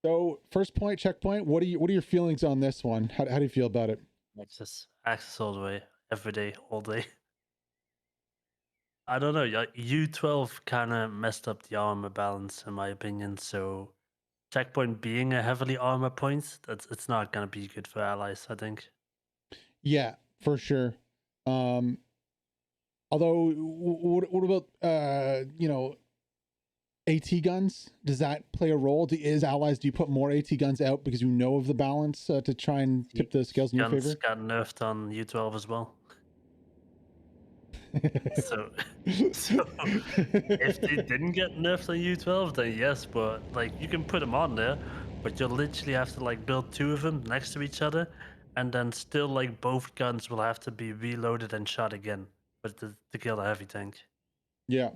So first point, checkpoint. What are your feelings on this one? How do you feel about it? Access all the way, every day, all day. I don't know. Like U12 kind of messed up the armor balance, in my opinion. So checkpoint being a heavily armor point, it's not gonna be good for allies. I think. Yeah, for sure. Um, Although, what about AT guns? Does that play a role? Is allies? Do you put more AT guns out because you know of the balance to try and The tip the scales in your guns favor? got nerfed on U12 as well. So, so if they didn't get nerfed on U12, then yes, but like you can put them on there, but you'll literally have to like build two of them next to each other, and then still like both guns will have to be reloaded and shot again, but to kill a heavy tank. Yeah.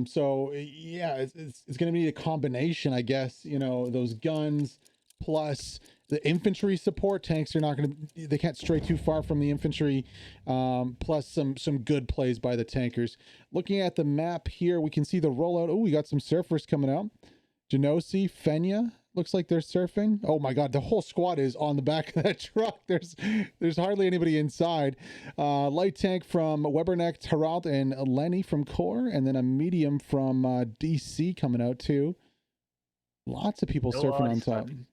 So yeah, it's going to be a combination, I guess. Those guns plus the infantry support tanks are not going to. They can't stray too far from the infantry. Plus some good plays by the tankers. Looking at the map here, we can see the rollout. Oh, we got some surfers coming out. Genosi, Fenya, looks like they're surfing. Oh my god, the whole squad is on the back of that truck. There's hardly anybody inside. Light tank from Webernecht, Harald, and Lenny from Core, and then a medium from DC coming out too. Lots of people No surfing already on top. sniping.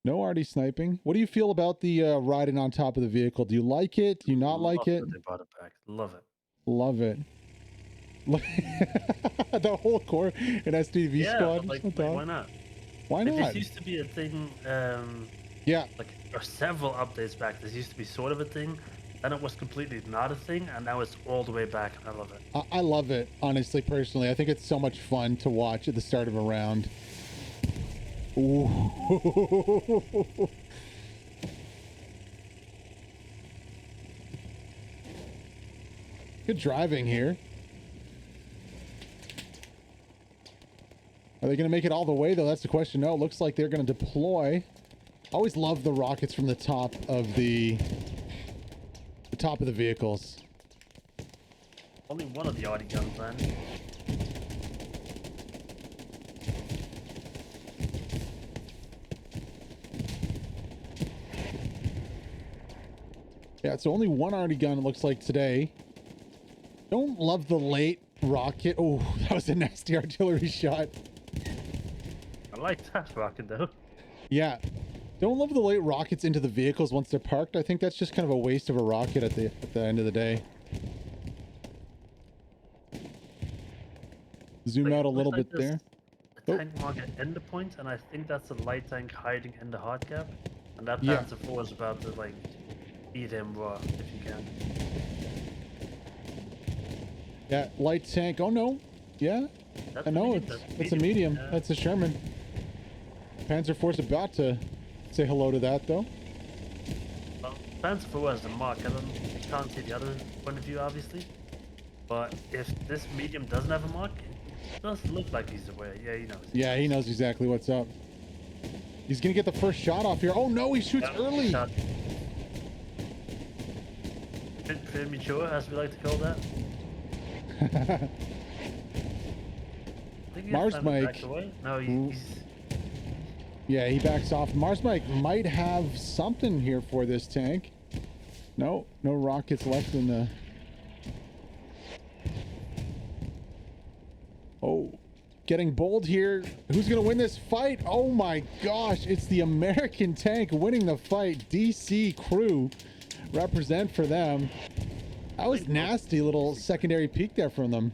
No arty sniping. What do you feel about the riding on top of the vehicle? Do you like it? Do you not like Love it? that they brought it back. Love it. Love it. The whole Core and SDV Yeah, squad but like, on top. why not? Why Like, not? this used to be a thing. Yeah. Like or several updates back. This used to be sort of a thing, then it was completely not a thing, and now it's all the way back, and I love it. I love it, honestly, personally. I think it's so much fun to watch at the start of a round. Ooh. Good driving here. Are they going to make it all the way, though? That's the question. No, it looks like they're going to deploy. Always love the rockets from the top of the vehicles. Only one of the Audi guns, man. Yeah, it's only one arty gun, it looks like, today. Don't love the late rocket. Oh, that was a nasty artillery shot. I like that rocket though. Yeah. Don't love the late rockets into the vehicles once they're parked. I think that's just kind of a waste of a rocket at the end of the day. Zoom Like, out a it looks little like bit there. a Oh, tank rocket in the point, and I think that's a light tank hiding in the hard cap, and that yeah. Panzer IV is about to like eat him raw if you can. Yeah, light tank. Oh no. Yeah. That's I a know medium, it's a medium. yeah. That's a Sherman. Panzer IV's about to say hello to that though. Well, Panzer IV has the mark. I can't see the other point of view, obviously. But if this medium doesn't have a mark, it does look like he's aware. Yeah, he knows. Yeah, he knows exactly what's up. He's gonna get the first shot off here. Oh no, he shoots Yeah, early. shot. Bit premature, as we like to call that. I think he has Mars time to back Mike. away. No, he's Yeah, he backs off. Mars Mike might have something here for this tank. No rockets left in the... Oh, getting bold here. Who's going to win this fight? Oh my gosh, it's the American tank winning the fight. DC crew represent for them. That was nasty little secondary peek there from them.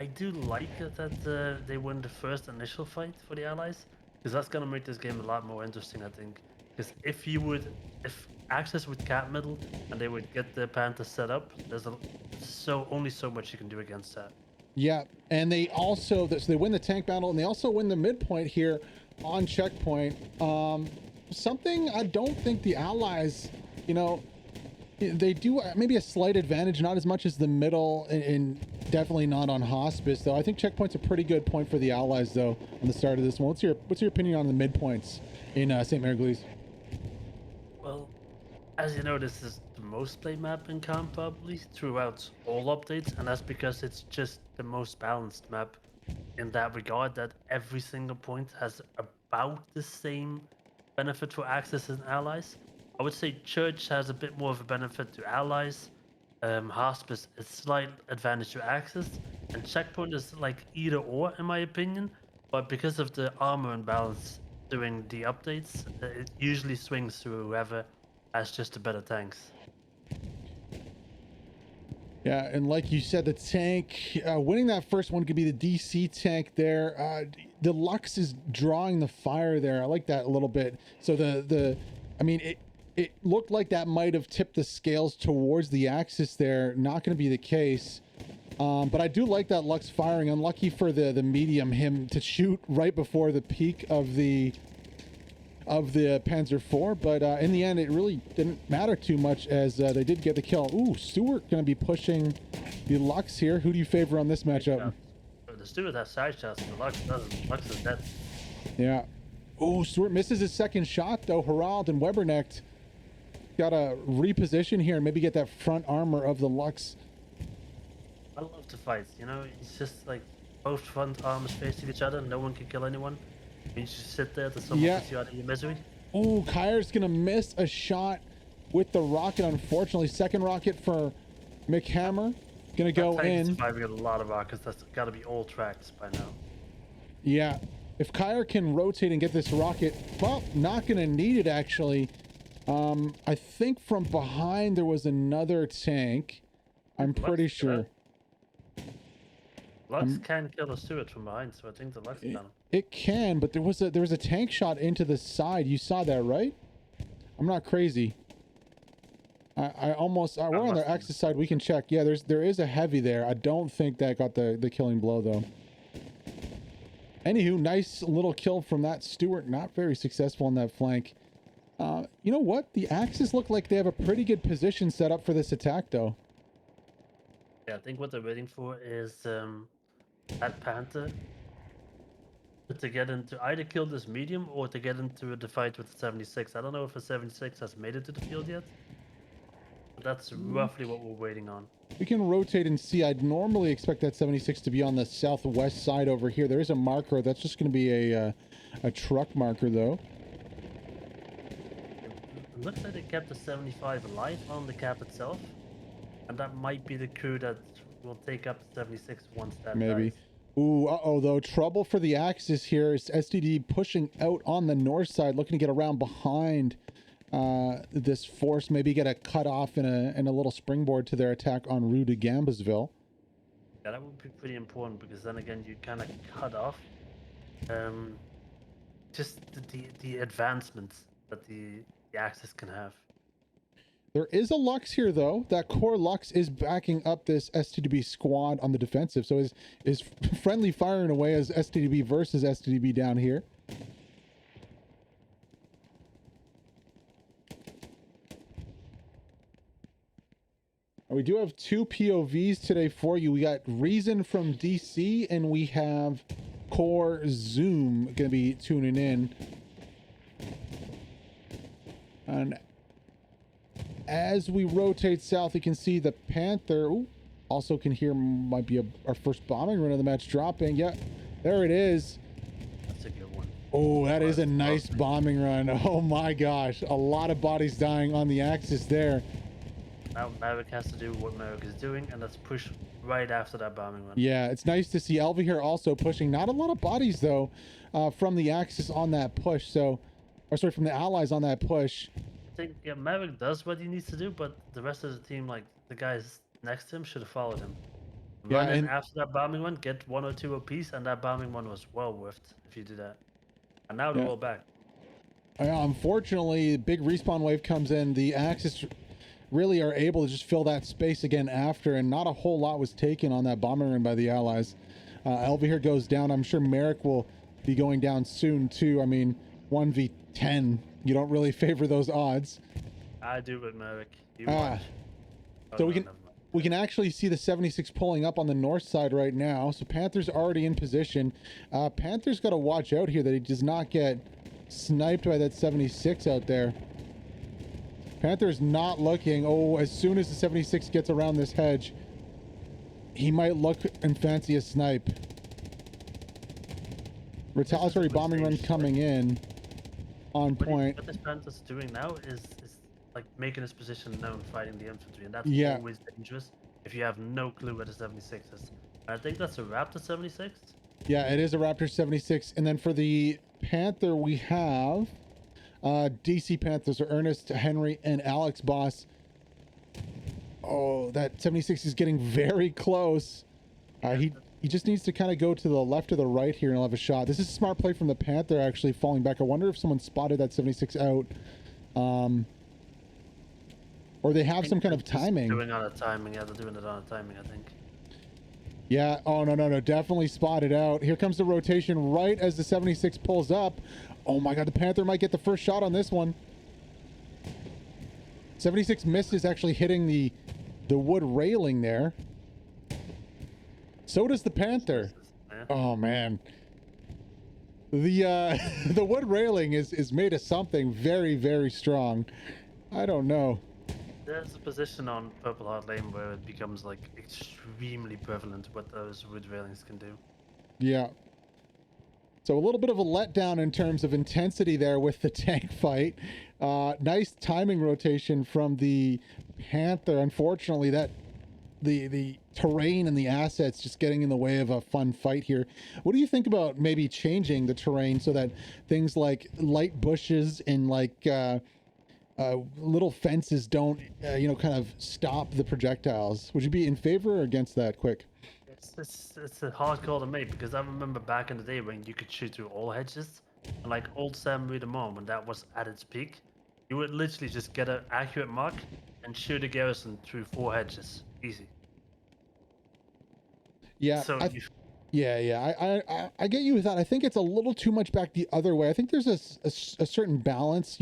I do like that they win the first initial fight for the Allies, because that's gonna make this game a lot more interesting, I think. Because if Axis would cap middle and they would get the Panther set up, there's only so much you can do against that. Yeah, and they also, so they win the tank battle, and they also win the midpoint here on checkpoint. Something I don't think the Allies, they do maybe a slight advantage, not as much as the middle, and definitely not on hospice, though. I think checkpoint's a pretty good point for the Allies, though, on the start of this one. What's your opinion on the midpoints in Saint-Mere-Eglise? Well, as you know, this is the most played map in comp probably throughout all updates, and that's because it's just the most balanced map in that regard, that every single point has about the same benefit for Axis and allies. I would say Church has a bit more of a benefit to allies. Hospice is slight advantage to Axis, and Checkpoint is like either or in my opinion. But because of the armor imbalance during the updates, it usually swings to whoever has just the better tanks. Yeah, and like you said, the tank winning that first one could be the DC tank there. The Lux is drawing the fire there. I like that a little bit. So I mean, it looked like that might have tipped the scales towards the Axis there. Not going to be the case. But I do like that Lux firing. Unlucky for the medium, him to shoot right before the peak of the Panzer IV, but in the end, it really didn't matter too much as they did get the kill. Ooh, Stewart going to be pushing the Lux here. Who do you favor on this matchup? The Stewart has side shots, the Lux doesn't. Lux is dead. Yeah. Ooh, Stewart misses his second shot, though. Harald and Webernecht got to reposition here and maybe get that front armor of the Lux. I love the fights, you know? It's just like both front arms facing each other, no one can kill anyone. You just sit there till someone puts you out of your misery. Oh, Kyre's gonna miss a shot with the rocket, unfortunately. Second rocket for McHammer. Gonna go in. Surviving a lot of rockets. That's gotta be all tracks by now. Yeah. If Kyre can rotate and get this rocket, well, not gonna need it actually. I think from behind there was another tank. I'm pretty sure. Lux can kill a Stewart from behind, so I think the Lux can. It can, but there was a tank shot into the side. You saw that, right? I'm not crazy. I almost we're on the Axis side. We can check. Yeah, there is a heavy there. I don't think that got the killing blow though. Anywho, nice little kill from that Stewart. Not very successful on that flank. You know what? The Axis look like they have a pretty good position set up for this attack though. Yeah, I think what they're waiting for is that Panther to get into either kill this medium or to get into the fight with the 76. I don't know if the 76 has made it to the field yet. But that's roughly what we're waiting on. We can rotate and see. I'd normally expect that 76 to be on the southwest side over here. There is a marker. That's just going to be a truck marker though. It looks like they kept the 75 alive on the cap itself. And that might be the crew that will take up the 76 once that maybe dies. Ooh, though. Trouble for the Axis here. Is STD pushing out on the north side, looking to get around behind this force, maybe get a cut off in a little springboard to their attack en route to Gambasville. Yeah, that would be pretty important because then again you kind of cut off just the advancements that the Axis can have. There is a Lux here, though. That core Lux is backing up this STDB squad on the defensive. So is friendly firing away as STDB versus STDB down here. We do have two POVs today for you. We got Reason from DC, and we have Core Zoom going to be tuning in. And as we rotate south, you can see the Panther. Ooh, also can hear might be our first bombing run of the match dropping. Yeah, there it is. That's a good one. Oh, that is a nice bombing run. Oh my gosh, a lot of bodies dying on the Axis there. Now Maverick has to do what Maverick is doing, and let's push right after that bombing run. Yeah, it's nice to see Elva here also pushing. Not a lot of bodies though from the Axis on that push. So, or sorry, from the Allies on that push. I think Maverick does what he needs to do, but the rest of the team, like the guys next to him, should have followed him. Run in after that bombing one, get 1 or 2 apiece, and that bombing one was well worth it if you do that. And now they're all back. Unfortunately, big respawn wave comes in. The Axis really are able to just fill that space again after, and not a whole lot was taken on that bombing run by the Allies. Elva here goes down. I'm sure Merrick will be going down soon too. I mean, 1v10. You don't really favor those odds. I do with Merrick. So we can actually see the 76 pulling up on the north side right now. So Panther's already in position. Panther's got to watch out here that he does not get sniped by that 76 out there. Panther's not looking. Oh, as soon as the 76 gets around this hedge, he might look and fancy a snipe. Retaliatory bombing run coming in on point. What this Panther's doing now is like making his position known, fighting the infantry, and that's Yeah. always dangerous if you have no clue where the 76 is. I think that's a Raptor 76. Yeah, it is a Raptor 76. And then for the Panther, we have DC Panthers are Ernest, Henry, and Alex Boss. Oh, that 76 is getting very close. He just needs to kind of go to the left or the right here and he'll have a shot. This is a smart play from the Panther, actually falling back. I wonder if someone spotted that 76 out. Or they have some kind of timing. Doing on a timing, yeah, they're doing it on a timing, I think. Yeah, oh no, definitely spotted out. Here comes the rotation right as the 76 pulls up. Oh my god, the Panther might get the first shot on this one. 76 misses, actually hitting the wood railing there. So does the Panther. Oh man. The the wood railing is made of something very, very strong. I don't know. There's a position on Purple Heart Lane where it becomes like extremely prevalent what those wood railings can do. Yeah. So a little bit of a letdown in terms of intensity there with the tank fight. Nice timing rotation from the Panther. Unfortunately, that the terrain and the assets just getting in the way of a fun fight here. What do you think about maybe changing the terrain so that things like light bushes and like little fences don't, kind of stop the projectiles? Would you be in favor or against that, Quick? It's a hard call to make because I remember back in the day when you could shoot through all hedges, and like old Saint-Mere-Eglise when that was at its peak, you would literally just get an accurate mark and shoot a garrison through 4 hedges, easy. Yeah. So I get you with that. I think it's a little too much back the other way. I think there's a certain balance,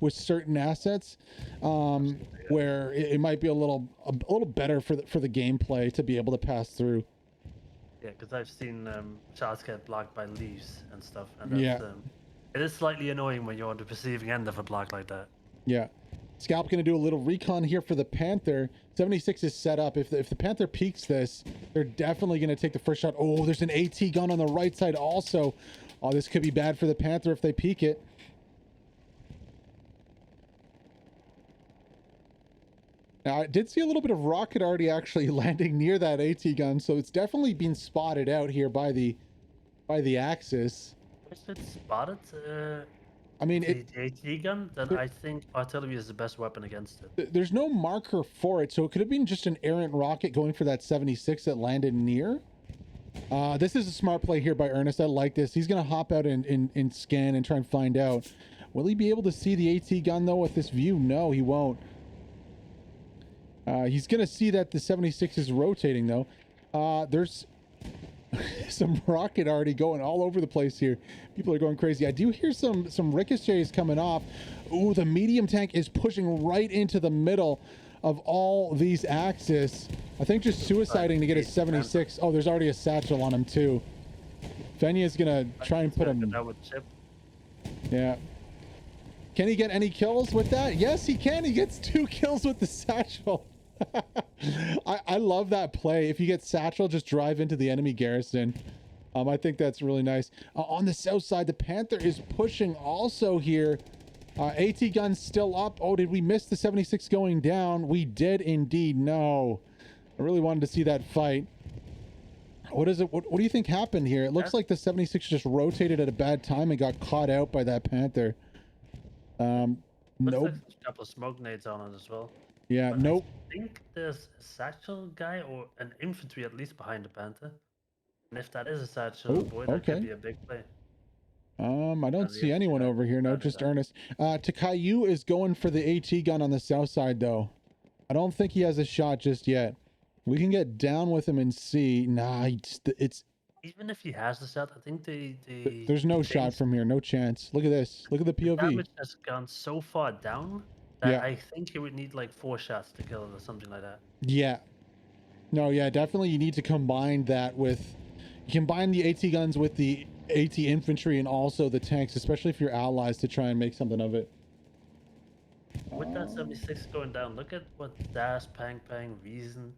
with certain assets, where it might be a little better for the gameplay to be able to pass through. Yeah, because I've seen shots get blocked by leaves and stuff, and that's, it is slightly annoying when you're on the receiving end of a block like that. Yeah. Scalp going to do a little recon here for the Panther. 76 is set up. If the Panther peeks this, they're definitely going to take the first shot. Oh, there's an AT gun on the right side also. Oh, this could be bad for the Panther if they peek it. Now, I did see a little bit of rocket already actually landing near that AT gun, so it's definitely been spotted out here by the Axis. If it's spotted, I mean, the AT gun, then I think artillery is the best weapon against it. There's no marker for it, so it could have been just an errant rocket going for that 76 that landed near. This is a smart play here by Ernest. I like this. He's going to hop out and scan and try and find out. Will he be able to see the AT gun, though, with this view? No, he won't. He's going to see that the 76 is rotating, though. There's some rocket already going all over the place here. People are going crazy. I do hear some ricochets coming off. Ooh, the medium tank is pushing right into the middle of all these Axis. I think just suiciding to get a 76. Oh, there's already a satchel on him, too. Fenya's going to try and put him... Yeah. Can he get any kills with that? Yes, he can. He gets 2 kills with the satchel. I love that play. If you get satchel, just drive into the enemy garrison. I think that's really nice. On the south side, the Panther is pushing also here. AT gun's still up. Oh, did we miss the 76 going down? We did indeed. No. I really wanted to see that fight. What is it? What do you think happened here? It looks like the 76 just rotated at a bad time and got caught out by that Panther. Nope. Like a couple of smoke nades on it as well. Yeah, nope. I think there's a satchel guy or an infantry at least behind the Panther. And if that is a satchel, boy, that could be a big play. I don't see anyone over here. No, just Ernest. Takayu is going for the AT gun on the south side, though. I don't think he has a shot just yet. We can get down with him and see. Nah, it's... Even if he has the shot, I think there's no shot from here. No chance. Look at this. Look at the POV. The damage has gone so far down that I think you would need like 4 shots to kill it or something like that. Yeah. No, yeah, definitely you need to combine that with... You combine the AT guns with the AT infantry and also the tanks, especially if you're allies, to try and make something of it. With that 76 going down, look at what Dash, Pang, Reason,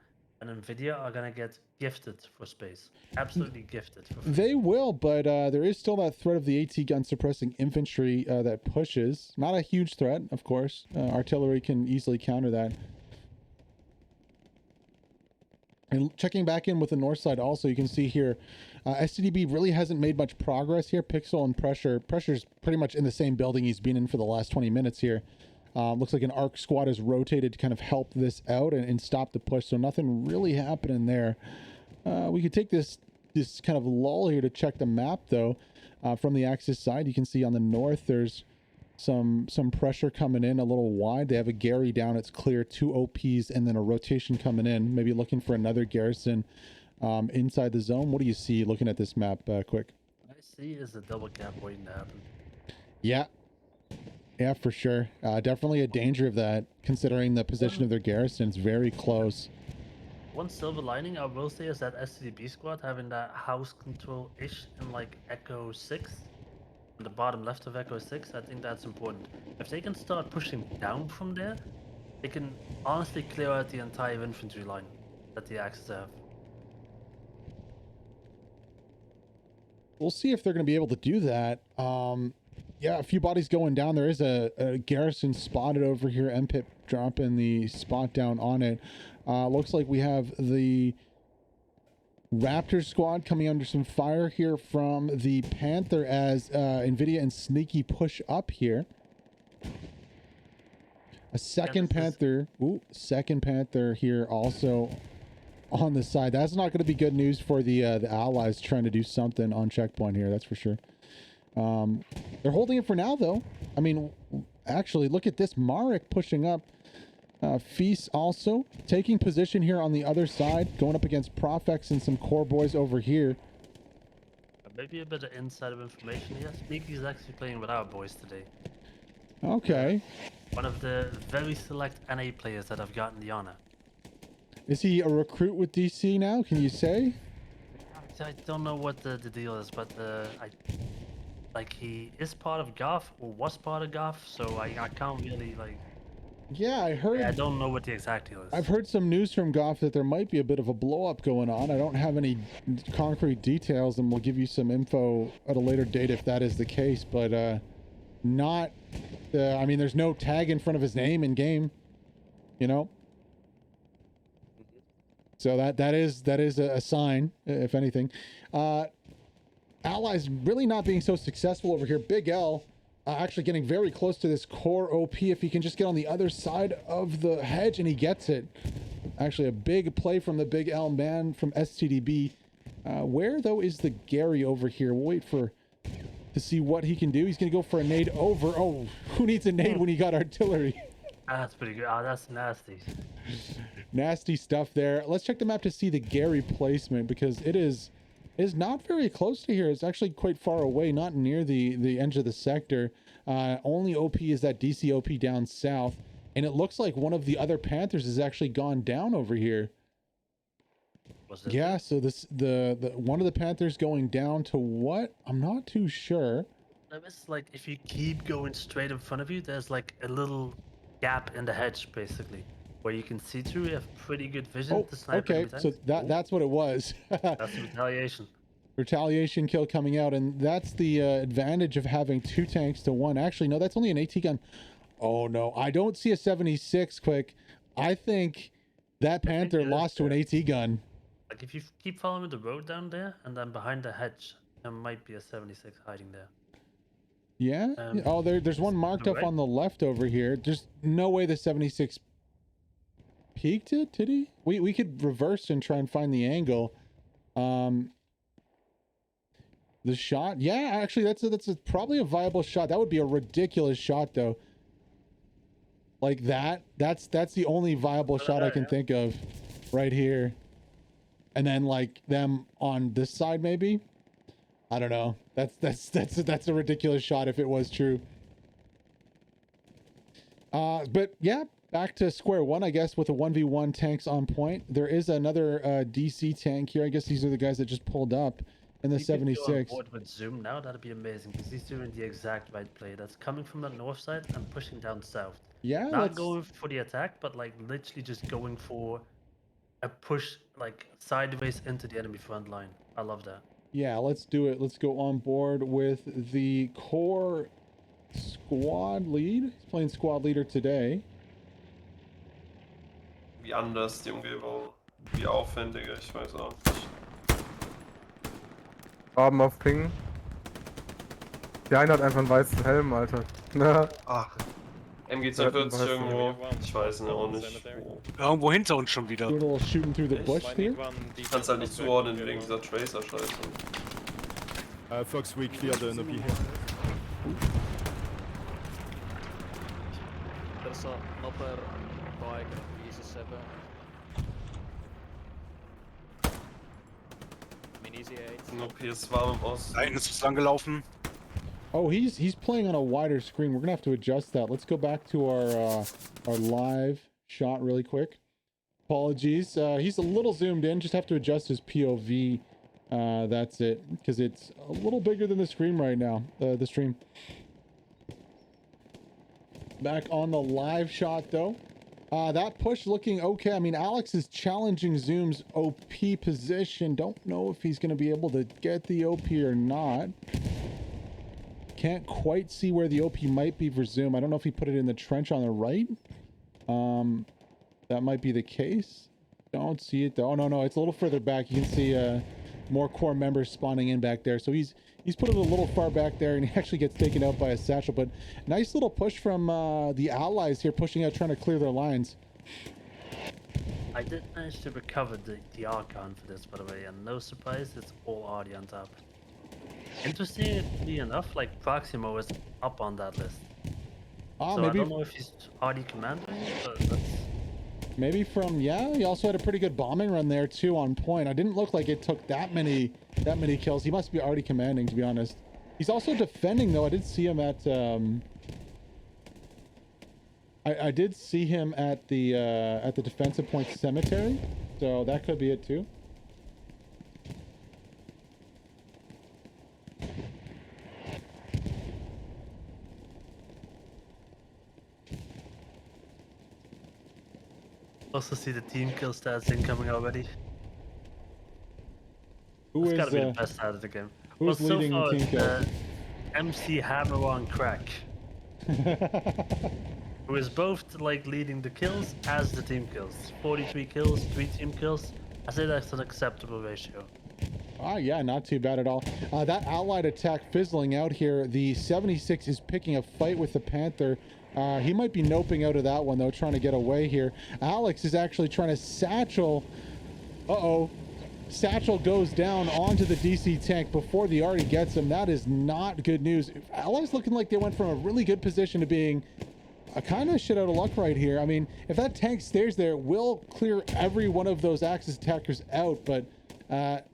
and Nvidia are gonna get gifted for space. Absolutely gifted for free. They will, but there is still that threat of the AT gun suppressing infantry that pushes. Not a huge threat, of course. Artillery can easily counter that. And checking back in with the north side also, you can see here, STDB really hasn't made much progress here. Pixel and Pressure's pretty much in the same building he's been in for the last 20 minutes here. Looks like an ARC squad has rotated to kind of help this out and stop the push, so nothing really happening there. We could take this kind of lull here to check the map, though. From the Axis side, you can see on the north there's some pressure coming in a little wide. They have a Gary down, it's clear, 2 OPs, and then a rotation coming in, maybe looking for another garrison inside the zone. What do you see looking at this map quick? I see is a double cap waiting to happen. Yeah, for sure. Definitely a danger of that, considering the position of their garrison. It's very close. One silver lining I will say is that STDB squad having that house control-ish in like Echo 6, on the bottom left of Echo 6, I think that's important. If they can start pushing down from there, they can honestly clear out the entire infantry line that the Axis have. We'll see if they're going to be able to do that. Yeah, a few bodies going down. There is a garrison spotted over here. MPIP dropping the spot down on it. Looks like we have the Raptor squad coming under some fire here from the Panther as Nvidia and Sneaky push up here. A second Panther. Second Panther here also on the side. That's not going to be good news for the Allies trying to do something on checkpoint here. That's for sure. They're holding it for now, though. I mean, actually, look at this. Marek pushing up. Feast also taking position here on the other side, going up against Profex and some core boys over here. Maybe a bit of insider information here. Sneaky's actually playing with our boys today. Okay. One of the very select NA players that have gotten the honor. Is he a recruit with DC now? Can you say? I don't know what the deal is, but he is part of GOF or was part of GOF, so I can't really like. Yeah, I heard. I don't know what the exact deal is. I've heard some news from GOF that there might be a bit of a blow up going on. I don't have any concrete details, and we'll give you some info at a later date if that is the case. But not. I mean, there's no tag in front of his name in game. You know. So that is a sign, if anything. Allies really not being so successful over here. Big L actually getting very close to this core OP. If he can just get on the other side of the hedge, and he gets it. Actually, a big play from the Big L man from STDB. Where, though, is the Gary over here? We'll wait to see what he can do. He's going to go for a nade over. Oh, who needs a nade when you got artillery? That's pretty good. Oh, that's nasty. Nasty stuff there. Let's check the map to see the Gary placement, because it is not very close to here. It's actually quite far away, not near the edge of the sector. Only OP is that DC OP down south, and it looks like one of the other Panthers has actually gone down over here. Yeah, so the one of the Panthers going down to what? I'm not too sure. It's like if you keep going straight in front of you, there's like a little gap in the hedge, basically, where you can see through. You have pretty good vision. Oh, okay, so that's what it was. That's retaliation. Retaliation kill coming out, and that's the advantage of having 2 tanks to 1. Actually, no, that's only an AT gun. Oh no, I don't see a 76 quick. I think that Panther lost to an AT gun. Like if you keep following the road down there, and then behind the hedge, there might be a 76 hiding there. Yeah. Oh, there's one marked up on the left over here. There's no way the 76 peeked it, did he? We could reverse and try and find the angle. The shot, yeah, actually that's probably a viable shot. That would be a ridiculous shot though. Like that's the only viable shot I can think of right here. And then like them on this side maybe. I don't know. That's a ridiculous shot if it was true. But yeah, back to square one, I guess, with a 1v1 tanks on point. There is another DC tank here. I guess these are the guys that just pulled up in the 76. With Zoom now, that'd be amazing, because he's doing the exact right play. That's coming from the north side and pushing down south. Yeah, not going for the attack, but like literally just going for a push like sideways into the enemy front line. I love that. Yeah, let's do it. Let's go on board with the core squad lead. He's playing squad leader today. Wie anders die Umgebung, wie aufwendiger, ich weiß auch nicht. Farben auf Ping. Der eine hat einfach einen weißen Helm, Alter. Ach. MG42 irgendwo, ich weiß nicht, auch nicht wo. Irgendwo hinter uns schon wieder. Doing a little shooting through the bush here. Ich kann es halt nicht zuordnen wegen dieser Tracer-Scheiße. Fox, we clear the NOP here. There's another bike at EC7. Mini EC8. NOP ist warm im Osten. Da hinten ist es lang gelaufen. Oh, he's playing on a wider screen. We're gonna have to adjust that. Let's go back to our live shot really quick. Apologies. He's a little zoomed in. Just have to adjust his POV. That's it, because it's a little bigger than the screen right now. The stream. Back on the live shot though. That push looking okay. I mean, Alex is challenging Zoom's OP position. Don't know if he's gonna be able to get the OP or not. Can't quite see where the OP might be for Zoom. I don't know if he put it in the trench on the right. That might be the case. Don't see it though. Oh no, it's a little further back. You can see more core members spawning in back there. So he's put it a little far back there, and he actually gets taken out by a satchel. But nice little push from the allies here, pushing out, trying to clear their lines. I did manage to recover the Archon for this, by the way, and no surprise, it's all already on top. Interestingly enough, like Proximo is up on that list. So Maybe I don't know if he's already commanding, but that's... maybe from, yeah, he also had a pretty good bombing run there too on point. I didn't look like it took that many kills. He must be already commanding, to be honest. He's also defending though. I did see him at I did see him at the defensive point cemetery, so that could be it too. Also see the team kill stats incoming already. Who It's is gotta be the best side of the game. who's so leading far team it's, kills? MC Hammer on Crack, who is both like leading the kills as the team kills. 43 kills, 3 team kills. I say that's an acceptable ratio. Ah, yeah, not too bad at all. That allied attack fizzling out here. The 76 is picking a fight with the Panther. He might be noping out of that one though, trying to get away here. Alex is actually trying to satchel. Uh-oh. Satchel goes down onto the DC tank before the Arty gets him. That is not good news. Allies looking like they went from a really good position to being a kind of shit out of luck right here. I mean, if that tank stays there, it will clear every one of those Axis attackers out, but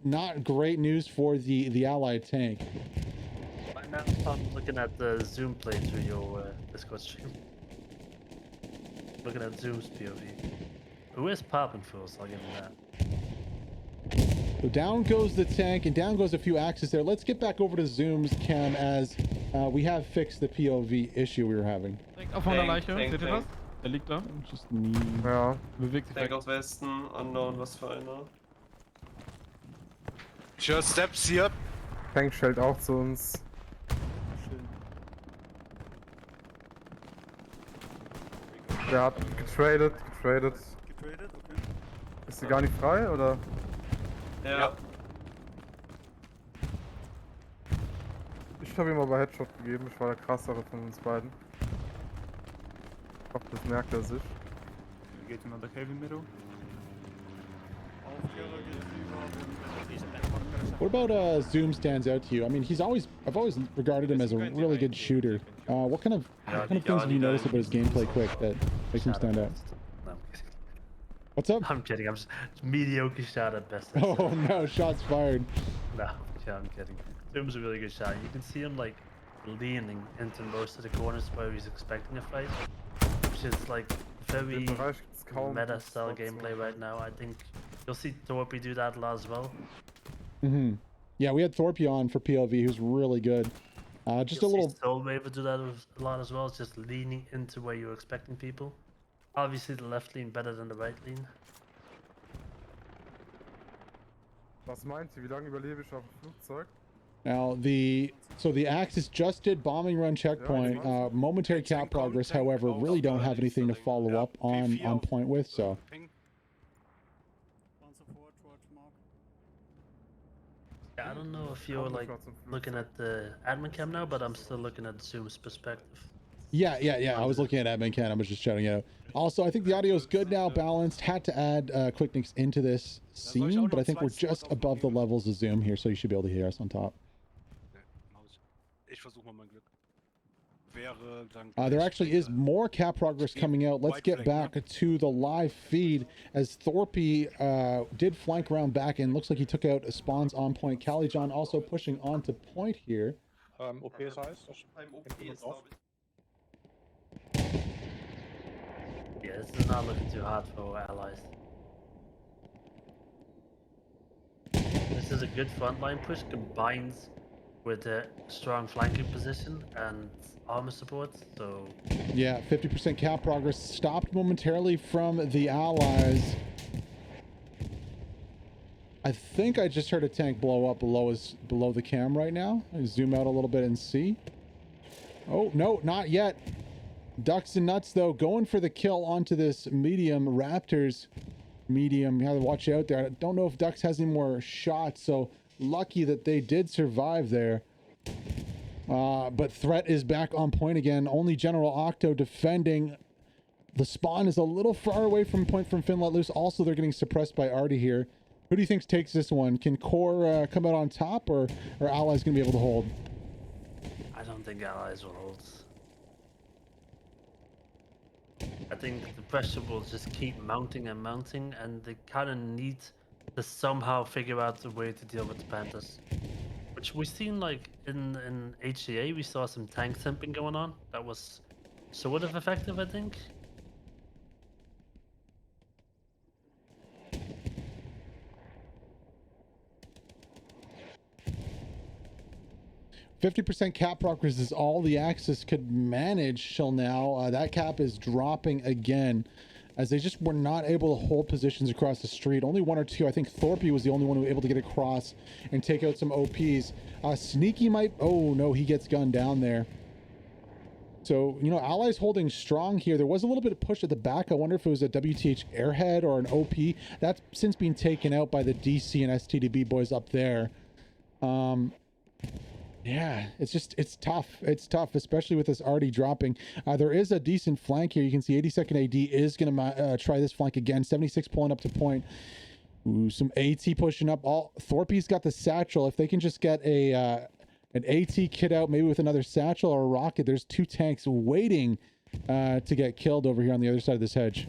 not great news for the allied tank. Right now I'm looking at the Zoom play through your Discord stream. Looking at Zoom's POV. Who is popping fools, I'll give him that. So down goes the tank, and down goes a few axes there. Let's get back over to Zoom's cam as we have fixed the POV issue we were having. Auf einer Leiche, Tank, seht ihr Tank. das? Er liegt da. Just me. Ja. Bewegt sich Tank weg. aus Westen, unknown, was für einer. Ich höre Steps hier. Tank schellt auch zu uns. Der hat getradet. Getradet, okay. Ist sie gar nicht frei, oder? Ja. Ich habe ihm aber Headshot gegeben. Ich war der krassere von uns beiden. Ich hoffe, das merkt er sich. Geht in the heavy middle. What about Zoom stands out to you? I mean, I've always regarded him as a really good shooter. What kind of things have you noticed about his gameplay quick that makes him stand out? No, I'm kidding. What's up? I'm kidding. I'm just mediocre shot at best. Oh no, shots fired. No, yeah, I'm kidding. Zoom's a really good shot. You can see him like leaning into most of the corners where he's expecting a fight, which is like very Im Bereich gibt's kaum meta style Spots, gameplay right now. I think you'll see Torpy do that a lot as well. Yeah, we had Thorpe on for PLV, who's really good. Just a You'll little. see Soulwaver do that a lot as well. It's just leaning into where you're expecting people. Obviously, the left lean better than the right lean. Was meint ihr, wie lange überlebe ich auf dem Flugzeug? Now the Axis just did bombing run checkpoint. Momentary cap progress, however, really don't have anything to follow up on point with. So Ping. Yeah, I don't know if you're like looking at the admin cam now, but I'm still looking at Zoom's perspective. yeah. I was looking at admin can. I was just shouting it out. Also, I think the audio is good now, balanced. Had to add quick nicks into this scene, but I think we're just above the levels of Zoom here, so you should be able to hear us on top. Ich versuche mal mein Glück. Wäre dann There actually is more cap progress coming out. Let's get back to the live feed as Thorpe did flank around back and looks like he took out spawns on point. Cali John also pushing on to point here. OP ist heiß. Yeah, this is not looking too hard for our allies. This is a good frontline push, combines with a strong flanking position and armor support, so... Yeah, 50% cap progress stopped momentarily from the allies. I think I just heard a tank blow up below the cam right now. I zoom out a little bit and see. Oh, no, not yet. Ducks and nuts, though, going for the kill onto this medium. Raptors medium. You have to watch out there. I don't know if Ducks has any more shots, so lucky that they did survive there. But threat is back on point again. Only General Octo defending. The spawn is a little far away from point from Finn Let Loose. Also, they're getting suppressed by Artie here. Who do you think takes this one? Can Core come out on top, or are Allies going to be able to hold? I don't think allies will hold. I think the pressure will just keep mounting and mounting, and they kind of need to somehow figure out a way to deal with the Panthers. Which we've seen, like, in HCA, we saw some tank simping going on. That was sort of effective, I think. 50% cap progress is all the Axis could manage till now. That cap is dropping again, as they just were not able to hold positions across the street. Only one or two. I think Thorpe was the only one who was able to get across and take out some OPs. Sneaky might... Oh, no, he gets gunned down there. So, you know, Allies holding strong here. There was a little bit of push at the back. I wonder if it was a WTH airhead or an OP. That's since been taken out by the DC and STDB boys up there. Yeah, it's tough. It's tough, especially with this already dropping. There is a decent flank here. You can see 82nd AD is going to try this flank again. 76 pulling up to point. Ooh, some AT pushing up. Thorpe's got the satchel. If they can just get an AT kit out, maybe with another satchel or a rocket, there's two tanks waiting to get killed over here on the other side of this hedge.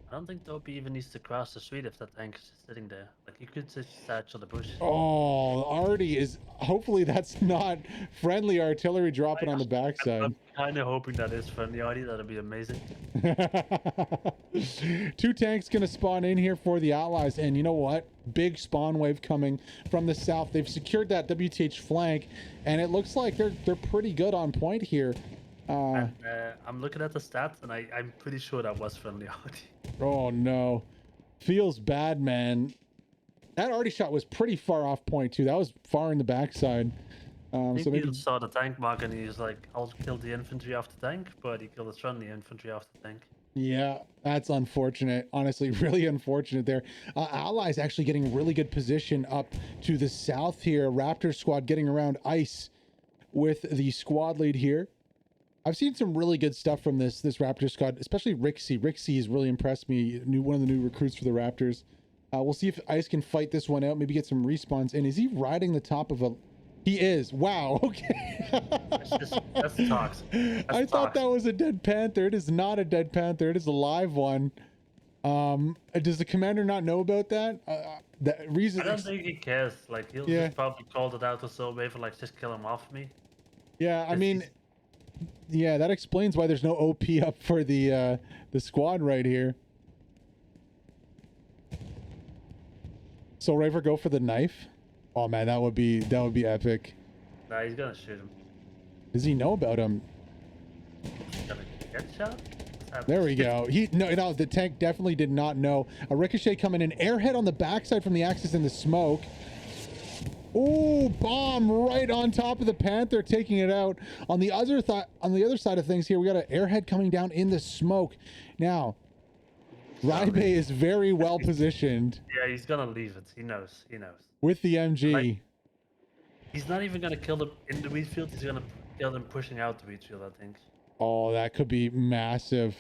I don't think Dopey even needs to cross the street if that tank is just sitting there. Like, you could just satchel the bush. Oh, Artie is... Hopefully that's not friendly artillery dropping on the backside. I'm kind of hoping that is friendly, Artie. That'd be amazing. Two tanks going to spawn in here for the Allies. And you know what? Big spawn wave coming from the south. They've secured that WTH flank. And it looks like they're pretty good on point here. I'm looking at the stats, and I'm pretty sure that was friendly Artie. Oh, no. Feels bad, man. That Artie shot was pretty far off point, too. That was far in the backside. I think so maybe he saw the tank mark, and he's like, I'll kill the infantry off the tank, but he killed his friendly infantry off the tank. Yeah, that's unfortunate. Honestly, really unfortunate there. Allies actually getting really good position up to the south here. Raptor squad getting around ice with the squad lead here. I've seen some really good stuff from this Raptor squad, especially Rixie. Rixie has really impressed me. One of the new recruits for the Raptors. We'll see if Ice can fight this one out. Maybe get some respawns. And is he riding the top of a... He is. Wow. Okay. That's toxic. I thought that was a dead panther. It is not a dead panther. It is a live one. Does the commander not know about that? That reason... I don't think he cares. Like, he'll just probably call it out or so, maybe like, just kill him off me. Yeah, I mean... Yeah, that explains why there's no OP up for the squad right here. So Raver go for the knife? Oh man, that would be epic. Nah, he's gonna shoot him. Does he know about him? Gonna get shot? There we go. No, the tank definitely did not know. A ricochet coming in, airhead on the backside from the Axis in the smoke. Oh, bomb right on top of the Panther, taking it out. On the other side of things here, we got an airhead coming down in the smoke. Now, Rybe is very well positioned. Yeah, he's gonna leave it. He knows. He knows. With the MG. Like, he's not even gonna kill them in the wheat field. He's gonna kill them pushing out the wheat field, I think. Oh, that could be massive.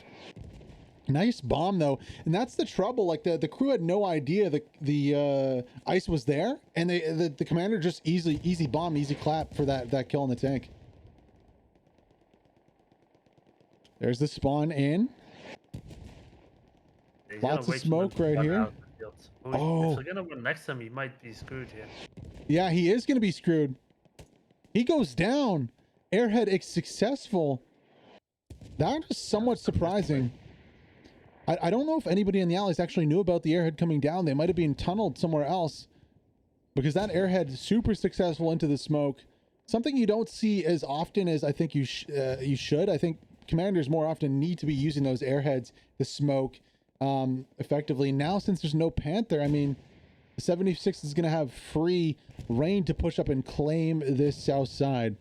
Nice bomb though, and that's the trouble. Like the crew had no idea the ice was there, and the commander just easy bomb, easy clap for that kill in the tank. There's the spawn in. He's Lots gonna of smoke right here. Oh, if they're gonna win next time, he might be screwed here. Yeah, he is gonna be screwed. He goes down. Airhead is successful. That is somewhat surprising. I don't know if anybody in the Allies actually knew about the airhead coming down. They might have been tunneled somewhere else, because that airhead is super successful into the smoke. Something you don't see as often as I think you should. I think commanders more often need to be using those airheads, the smoke, effectively. Now, since there's no Panther, I mean, the 76 is going to have free reign to push up and claim this south side.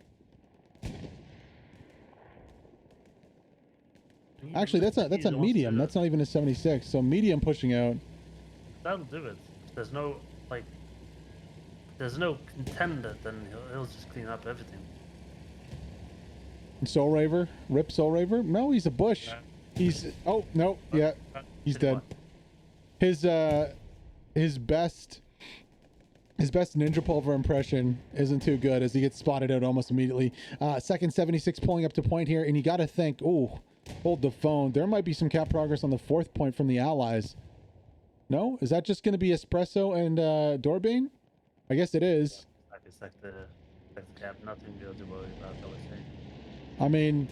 Actually, that's a medium. That's not even a 76. So medium pushing out. That'll do it. If there's no there's no contender, then he'll just clean up everything. Soul Raver, rip Soul Raver. No, he's a bush. He's no, yeah, he's dead. His best Ninja Pulver impression isn't too good as he gets spotted out almost immediately. Second 76 pulling up to point here, and you got to think, oh, hold the phone. There might be some cap progress on the 4th point from the Allies. No? Is that just going to be Espresso and Dorbane? I guess it is. It's like the cap, nothing real to worry about, I would say. I mean,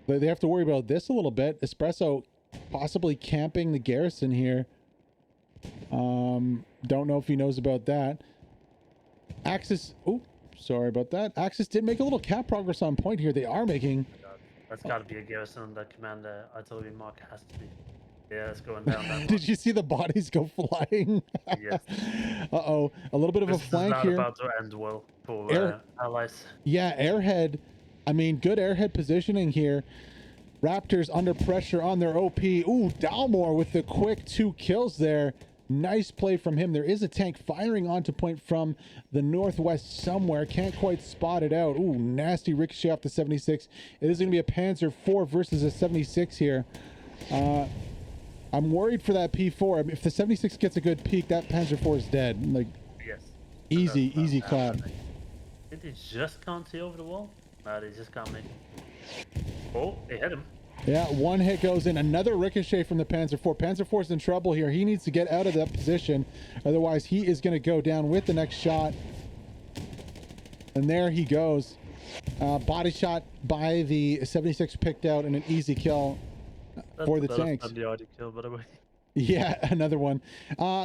they have to worry about this a little bit. Espresso possibly camping the garrison here. Don't know if he knows about that. Axis, oh, sorry about that. Axis did make a little cap progress on point here. They are making... That's got to be a garrison on that commander. Artillery mark has to be. Yeah, it's going down that Did you see the bodies go flying? Yes. Uh-oh. A little bit of a flank is not here. About to end well for Allies. Yeah, airhead. I mean, good airhead positioning here. Raptors under pressure on their OP. Ooh, Dalmor with the quick 2 kills there. Nice play from him. There is a tank firing onto point from the northwest somewhere. Can't quite spot it out. Ooh, nasty ricochet off the 76. It is going to be a Panzer IV versus a 76 here. I'm worried for that P4. I mean, if the 76 gets a good peek, that Panzer IV is dead. Like, yes. Easy clap. Did he just can't see over the wall? No, they just can't make it. Oh, they hit him. Yeah, 1 hit goes in. Another ricochet from the Panzer IV. Panzer IV's in trouble here. He needs to get out of that position. Otherwise, he is going to go down with the next shot. And there he goes. Body shot by the 76 picked out and an easy kill for the tanks. That's the audio kill, by the way. Yeah, another one.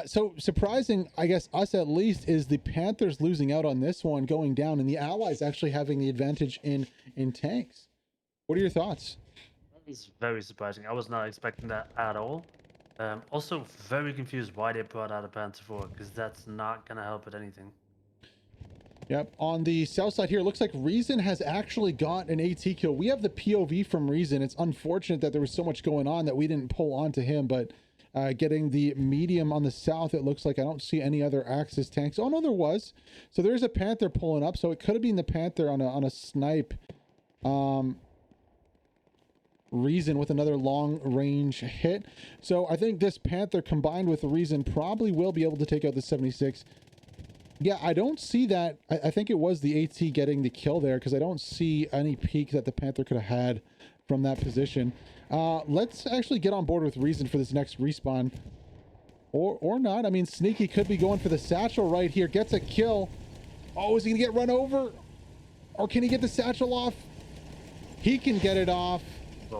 So surprising, I guess, us at least, is the Panthers losing out on this one, going down, and the Allies actually having the advantage in tanks. What are your thoughts? It's very surprising. I was not expecting that at all. Also, very confused why they brought out a Panzer IV, because that's not going to help with anything. Yep. On the south side here, it looks like Reason has actually got an AT kill. We have the POV from Reason. It's unfortunate that there was so much going on that we didn't pull onto him, but getting the medium on the south, it looks like I don't see any other Axis tanks. Oh, no, there was. So there's a Panther pulling up, so it could have been the Panther on a snipe. Reason with another long range hit. So I think this Panther combined with Reason probably will be able to take out the 76. Yeah, I don't see that. I think it was the AT getting the kill there, because I don't see any peek that the Panther could have had from that position. Let's actually get on board with Reason for this next respawn. Or not. I mean, Sneaky could be going for the satchel right here. Gets a kill. Oh, is he going to get run over? Or can he get the satchel off? He can get it off.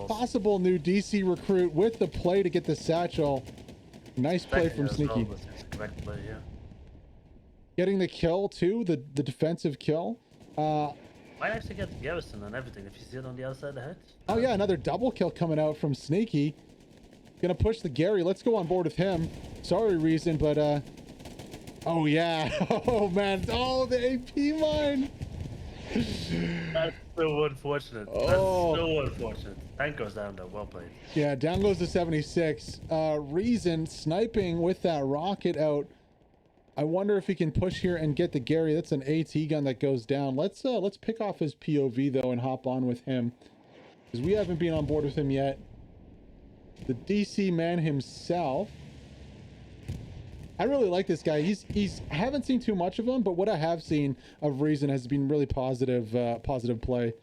Possible new DC recruit with the play to get the satchel. Nice play from Sneaky. Getting the kill too, the defensive kill. Might actually get the garrison and everything if you see it on the outside of the head. Oh yeah, another double kill coming out from Sneaky. Gonna push the Gary. Let's go on board with him. Sorry, Reason, but Oh yeah. Oh man. Oh, the AP mine. That's so unfortunate. Oh. That's so unfortunate. Tank goes down though. Well played. Yeah, down goes to 76. Reason sniping with that rocket out. I wonder if he can push here and get the Gary. That's an AT gun that goes down. Let's pick off his POV though and hop on with him, because we haven't been on board with him yet. The DC man himself. I really like this guy. I haven't seen too much of him, but what I have seen of Reason has been really positive play.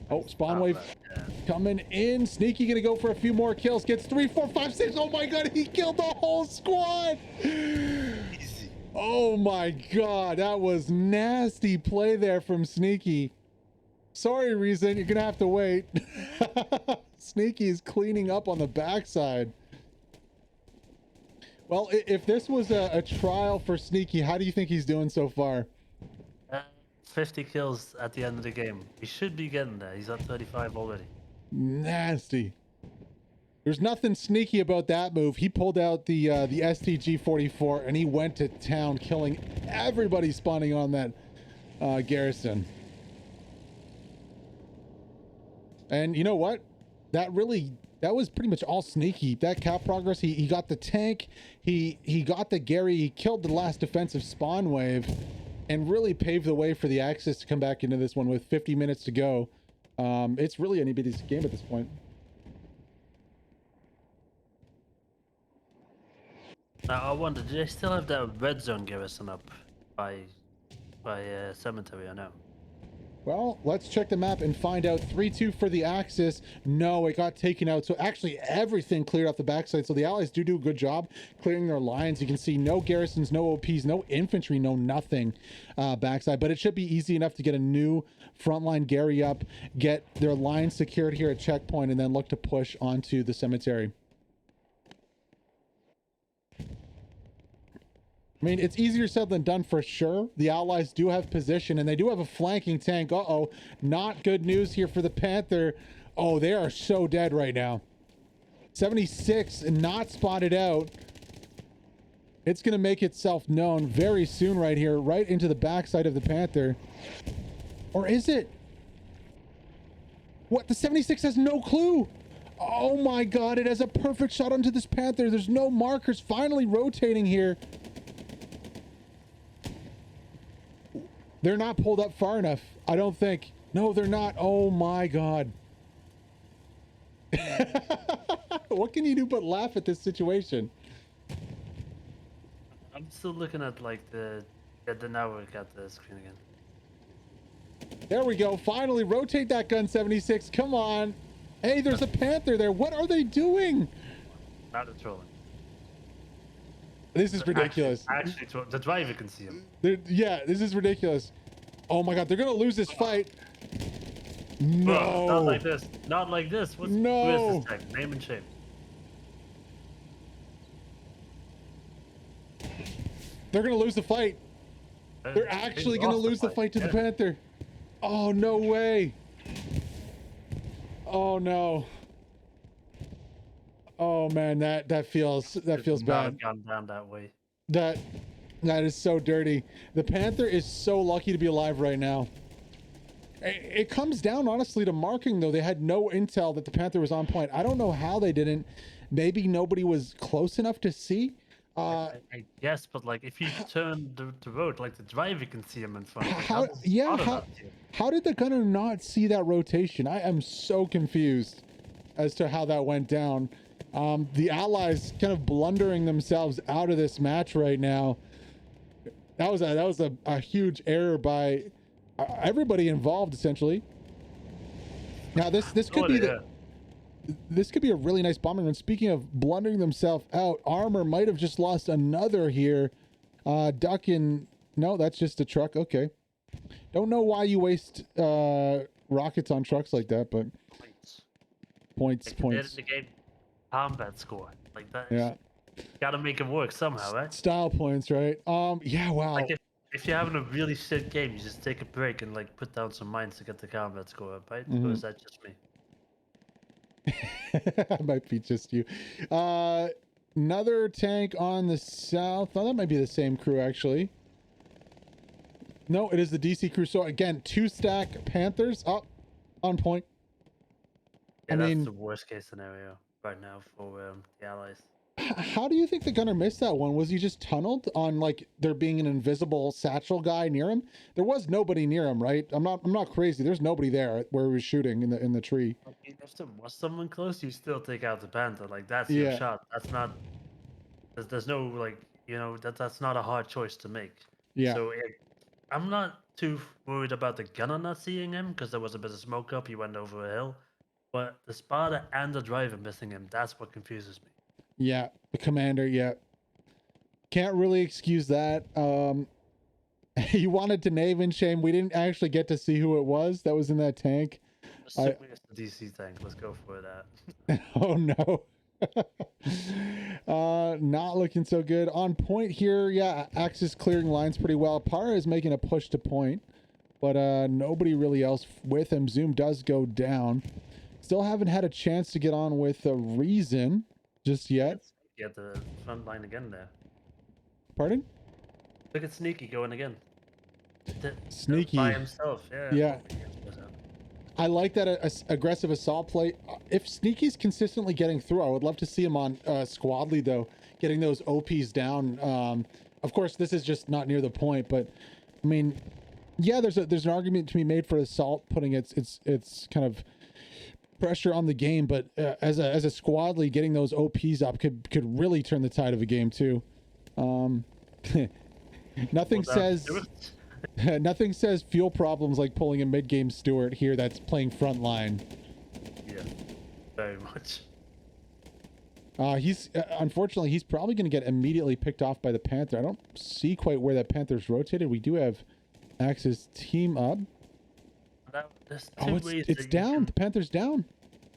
Oh, spawn wave coming in. Sneaky gonna go for a few more kills. Gets 3, 4, 5, 6. Oh my god, he killed the whole squad. Easy. Oh my god, that was nasty play there from Sneaky. Sorry, Reason, you're gonna have to wait. Sneaky is cleaning up on the backside. Well, if this was a trial for Sneaky, how do you think he's doing so far? 50 kills at the end of the game. He should be getting there. He's at 35 already. Nasty. There's nothing sneaky about that move. He pulled out the STG-44 and he went to town, killing everybody spawning on that garrison. And you know what? That was pretty much all Sneaky. That cap progress, he got the tank, he got the Gary, he killed the last defensive spawn wave, and really paved the way for the Axis to come back into this one with 50 minutes to go. It's really anybody's game at this point. Now I wonder, do they still have that red zone garrison up by cemetery or no? Well, let's check the map and find out. 3-2 for the Axis. No, it got taken out. So actually everything cleared off the backside. So the Allies do a good job clearing their lines. You can see no garrisons, no OPs, no infantry, no nothing backside. But it should be easy enough to get a new frontline Gary up, get their lines secured here at checkpoint, and then look to push onto the cemetery. I mean, it's easier said than done for sure. The Allies do have position, and they do have a flanking tank. Uh-oh, not good news here for the Panther. Oh, they are so dead right now. 76 not spotted out. It's going to make itself known very soon right here, right into the backside of the Panther. Or is it? What? The 76 has no clue. Oh my god, it has a perfect shot onto this Panther. There's no markers. Finally rotating here. They're not pulled up far enough, I don't think. No, they're not. Oh my god. What can you do but laugh at this situation? I'm still looking at like now we got the screen again. There we go. Finally, rotate that gun, 76. Come on. Hey, there's a Panther there. What are they doing? Not a trolling. This is ridiculous. Actually, the driver can see him. Yeah, this is ridiculous. Oh my god, they're gonna lose this fight. No. Not like this. Not like this. Who is this tech? Name and shame. They're gonna lose the fight. They're actually gonna lose the fight to the Panther. Oh, no way. Oh no. Oh man, that feels bad. Gone down that way. That is so dirty. The Panther is so lucky to be alive right now. It comes down honestly to marking though. They had no intel that the Panther was on point. I don't know how they didn't. Maybe nobody was close enough to see. I guess, but like if you turn the road, like the driver can see him in front. How did the gunner not see that rotation? I am so confused as to how that went down. The Allies kind of blundering themselves out of this match right now. That was a huge error by everybody involved, essentially. Now this could be this could be a really nice bombing run. Speaking of blundering themselves out, Armor might have just lost another here. Ducking. No, that's just a truck. Okay. Don't know why you waste rockets on trucks like that, but points. The game combat score like that. Yeah. Gotta make it work somehow, right? Style points, right? Yeah. Wow. Like if you're having a really shit game, you just take a break and like put down some mines to get the combat score up, right? Or is that just me? It might be just you. Another tank on the south. Oh, that might be the same crew, actually. No, it is the DC crew. So again, 2-stack Panthers up on point. Yeah, I that's mean, the worst case scenario right now for the Allies. how do you think the gunner missed that one? Was he just tunneled on, like, there being an invisible satchel guy near him? There was nobody near him, right? I'm not crazy. There's nobody there where he was shooting in the tree. If there was someone close, you still take out the Panther. Like that's Yeah. your shot. That's not. There's no like that's not a hard choice to make. Yeah. So I'm not too worried about the gunner not seeing him because there was a bit of smoke up. He went over a hill, but the spotter and the driver missing him. That's what confuses me. Yeah, the commander, yeah. Can't really excuse that. He wanted to name and shame. We didn't actually get to see who it was that was in that tank. Assuming it's the DC tank. Let's go for that. Oh no. Not looking so good. On point here, yeah, Axis clearing lines pretty well. Para is making a push to point, but nobody really else with him. Zoom does go down. Still haven't had a chance to get on with a reason just yet. Get the front line again there. Pardon? Look at Sneaky going again. Sneaky. By himself, yeah. Yeah. I like that aggressive assault play. If Sneaky's consistently getting through, I would love to see him on Squadly, though, getting those OPs down. Of course, this is just not near the point, but I mean, yeah, there's an argument to be made for assault putting its kind of pressure on the game, but as a Squadly, getting those OPs up could really turn the tide of a game too. Nothing says. Nothing says fuel problems like pulling a mid-game Stewart here that's playing frontline. Yeah, very much. He's unfortunately he's probably going to get immediately picked off by the Panther. I don't see quite where that Panther's rotated. We do have Axis team up. It's down. The Panther's down.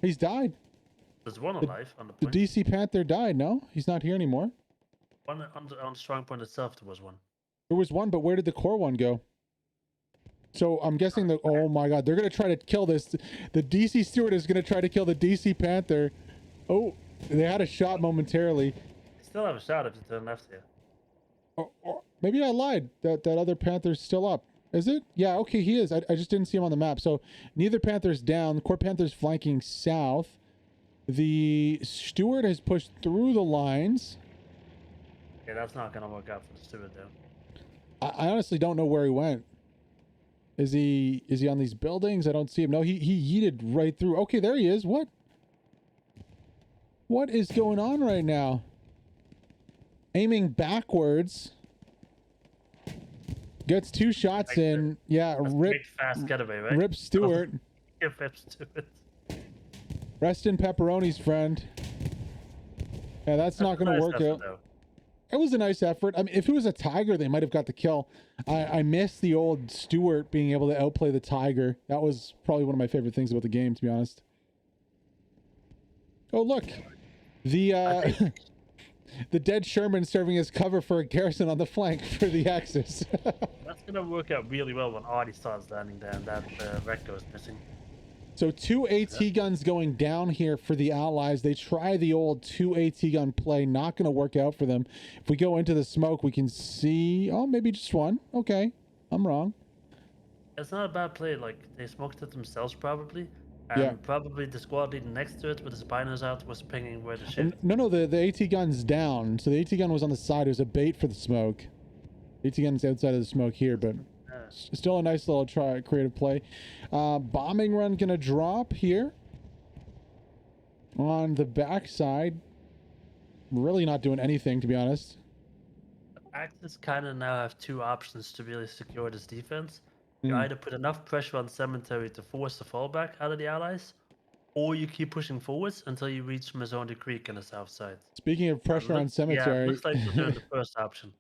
He's died. There's one alive on the The point. DC Panther died. No, he's not here anymore. One on the strong point itself. There was one. There was one, but where did the core one go? So I'm guessing that, oh my god, they're going to try to kill this. The DC Stewart is going to try to kill the DC Panther. Oh, they had a shot momentarily. You still have a shot if you turn left here. Or maybe I lied. That other Panther's still up. Is it? Yeah, okay, he is. I just didn't see him on the map. So neither Panther's down. The core Panther's flanking south. The Stewart has pushed through the lines. Yeah, that's not going to work out for the Stewart, though. I honestly don't know where he went. Is he on these buildings? I don't see him. No, he yeeted right through. Okay, there he is. What is going on right now? Aiming backwards. Gets 2 shots in. Yeah, That's rip. big, fast getaway, right? Rip Stewart. Yeah, Rip Stewart. Rest in pepperonis, friend. Yeah, that's not going to work out. Though. It was a nice effort. I mean, if it was a Tiger, they might have got the kill. I miss the old Stewart being able to outplay the Tiger. That was probably one of my favorite things about the game, to be honest. Oh, look. The the dead Sherman serving as cover for a Garrison on the flank for the Axis. That's going to work out really well when Artie starts landing there and that wreck goes missing. So 2 AT guns going down here for the Allies. They try the old 2 AT gun play. Not going to work out for them. If we go into the smoke, we can see... Oh, maybe just one. Okay. I'm wrong. It's not a bad play. Like, they smoked it themselves, probably. And Yeah. probably the squad leading next to it with the spinos out was pinging where to shoot. No, the AT gun's down. So the AT gun was on the side. It was a bait for the smoke. AT gun's outside of the smoke here, but... Still a nice little creative play. Bombing run gonna drop here on the backside. Really not doing anything, to be honest. Axis kind of now have 2 options to really secure this defense. You either put enough pressure on Cemetery to force the fallback out of the Allies, or you keep pushing forwards until you reach Mazonde Creek on the south side. Speaking of pressure on Cemetery, Yeah, looks like we're doing the first option.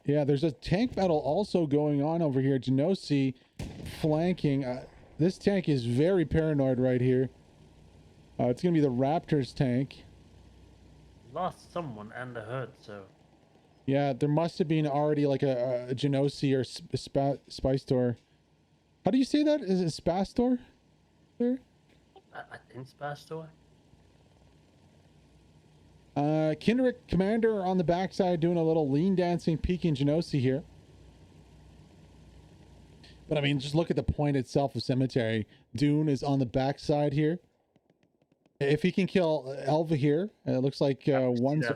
yeah, there's a tank battle also going on over here. Genosi flanking. This tank is very paranoid right here. It's going to be the Raptors tank. Lost someone and a hurt, so... Yeah, there must have been already like a Genosi or Spy Store. How do you say that? Is it Spastor? There? I think Spastor. Kindred Commander on the backside doing a little lean dancing, peeking Genosi here. But I mean, just look at the point itself of Cemetery. Dune is on the backside here. If he can kill Elva here, it looks like one's...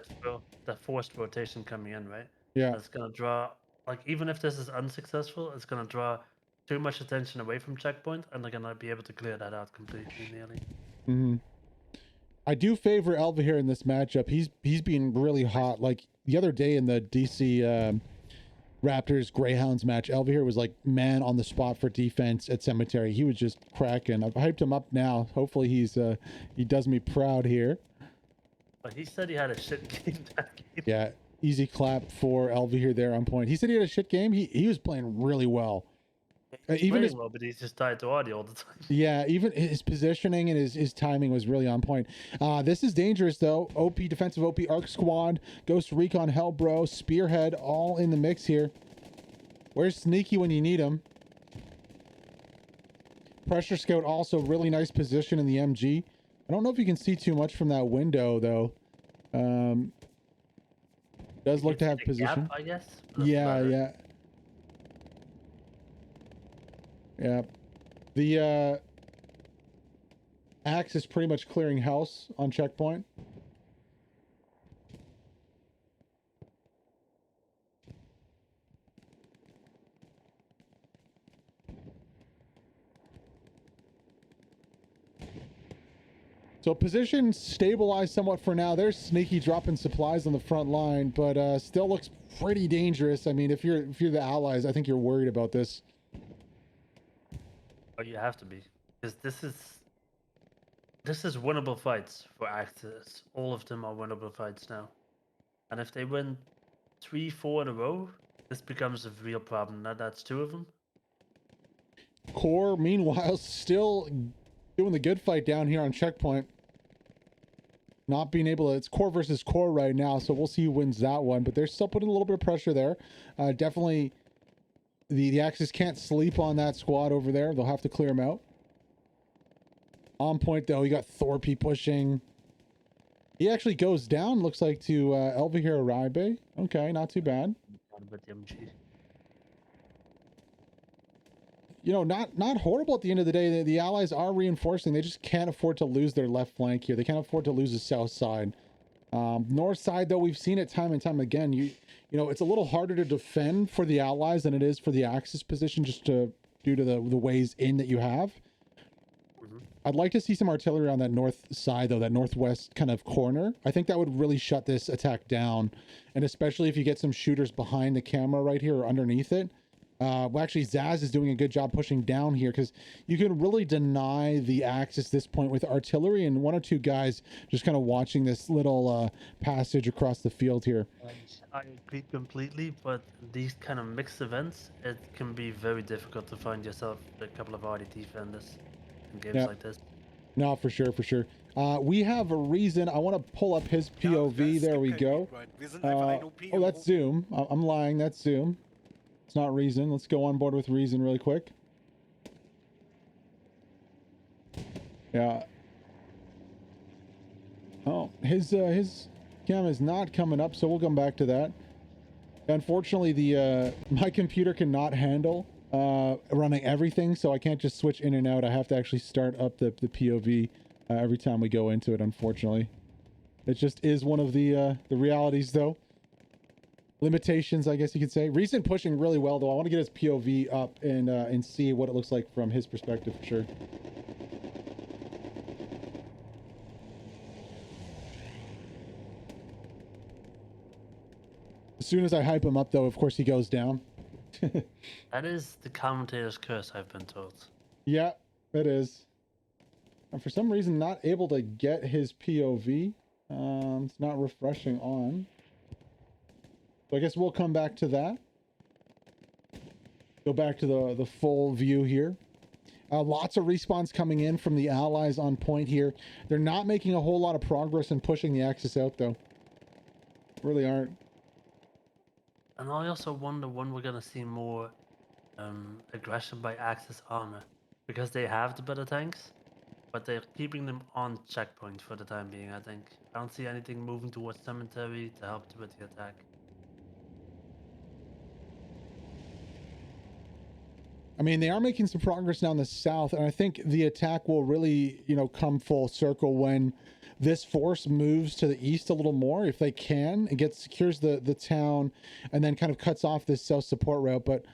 That forced rotation coming in, right? Yeah. That's going to draw, like, even if this is unsuccessful, it's going to draw too much attention away from checkpoint, and they're going to be able to clear that out completely nearly. Mm-hmm. I do favor Elva here in this matchup. He's been really hot. Like the other day in the DC Raptors Greyhounds match, Elva here was like man on the spot for defense at Cemetery. He was just cracking. I've hyped him up now. Hopefully he does me proud here. But he said he had a shit game that game. Yeah, easy clap for Elva here there on point. He said he had a shit game. He was playing really well. Even his, well, but he's just tied to audio all the time. Yeah, even his positioning and his timing was really on point. This is dangerous though. OP defensive OP Arc Squad, Ghost Recon Hellbro, Spearhead, all in the mix here. Where's Sneaky when you need him? Pressure Scout also really nice position in the MG. I don't know if you can see too much from that window though. Does look to have position. Gap, I guess. Yeah. Yeah. The Axe is pretty much clearing house on checkpoint. So position stabilized somewhat for now. There's Sneaky dropping supplies on the front line, but still looks pretty dangerous. I mean, if you're the Allies, I think you're worried about this. Oh, you have to be, because this is winnable fights for Axis. All of them are winnable fights now, and if they win 3-4 in a row, this becomes a real problem. Now that's 2 of them. Core, meanwhile, still doing the good fight down here on checkpoint. Not being able to, it's Core versus Core right now, so we'll see who wins that one, but they're still putting a little bit of pressure there. Definitely the Axis can't sleep on that squad over there. They'll have to clear them out. On point though, you got Thorpe pushing. He actually goes down, looks like, to Elva here, Raibe. Okay, not too bad. You know, not horrible at the end of the day. The Allies are reinforcing. They just can't afford to lose their left flank here. They can't afford to lose the south side. North side, though, we've seen it time and time again. You know, it's a little harder to defend for the Allies than it is for the Axis position, just due to the ways in that you have. I'd like to see some artillery on that north side, though, that northwest kind of corner. I think that would really shut this attack down, and especially if you get some shooters behind the camera right here or underneath it. Well, actually, Zaz is doing a good job pushing down here, because you can really deny the Axis this point with artillery and 1 or 2 guys just kind of watching this little passage across the field here. I agree completely, but these kind of mixed events, it can be very difficult to find yourself a couple of RD defenders in games like this. No, for sure. We have a reason. I want to pull up his POV. There we go. Oh, that's Zoom. I'm lying. That's Zoom. It's not Reason. Let's go on board with Reason really quick. Yeah. Oh, his cam is not coming up, so we'll come back to that. Unfortunately, my computer cannot handle running everything, so I can't just switch in and out. I have to actually start up the POV every time we go into it, unfortunately. It just is one of the realities, though. Limitations, I guess you could say. Recent pushing really well, though. I want to get his POV up and see what it looks like from his perspective, for sure. As soon as I hype him up, though, of course he goes down. That is the commentator's curse, I've been told. Yeah, it is. And for some reason, not able to get his POV. It's not refreshing on. So I guess we'll come back to that. Go back to the full view here. Lots of respawns coming in from the Allies on point here. They're not making a whole lot of progress in pushing the Axis out, though. Really aren't. And I also wonder when we're going to see more aggression by Axis armor. Because they have the better tanks. but they're keeping them on checkpoint for the time being, I think. I don't see anything moving towards cemetery to help with the attack. I mean, they are making some progress now in the south, and I think the attack will really, come full circle when this force moves to the east a little more, if they can. It secures the town, and then kind of cuts off this south support route. But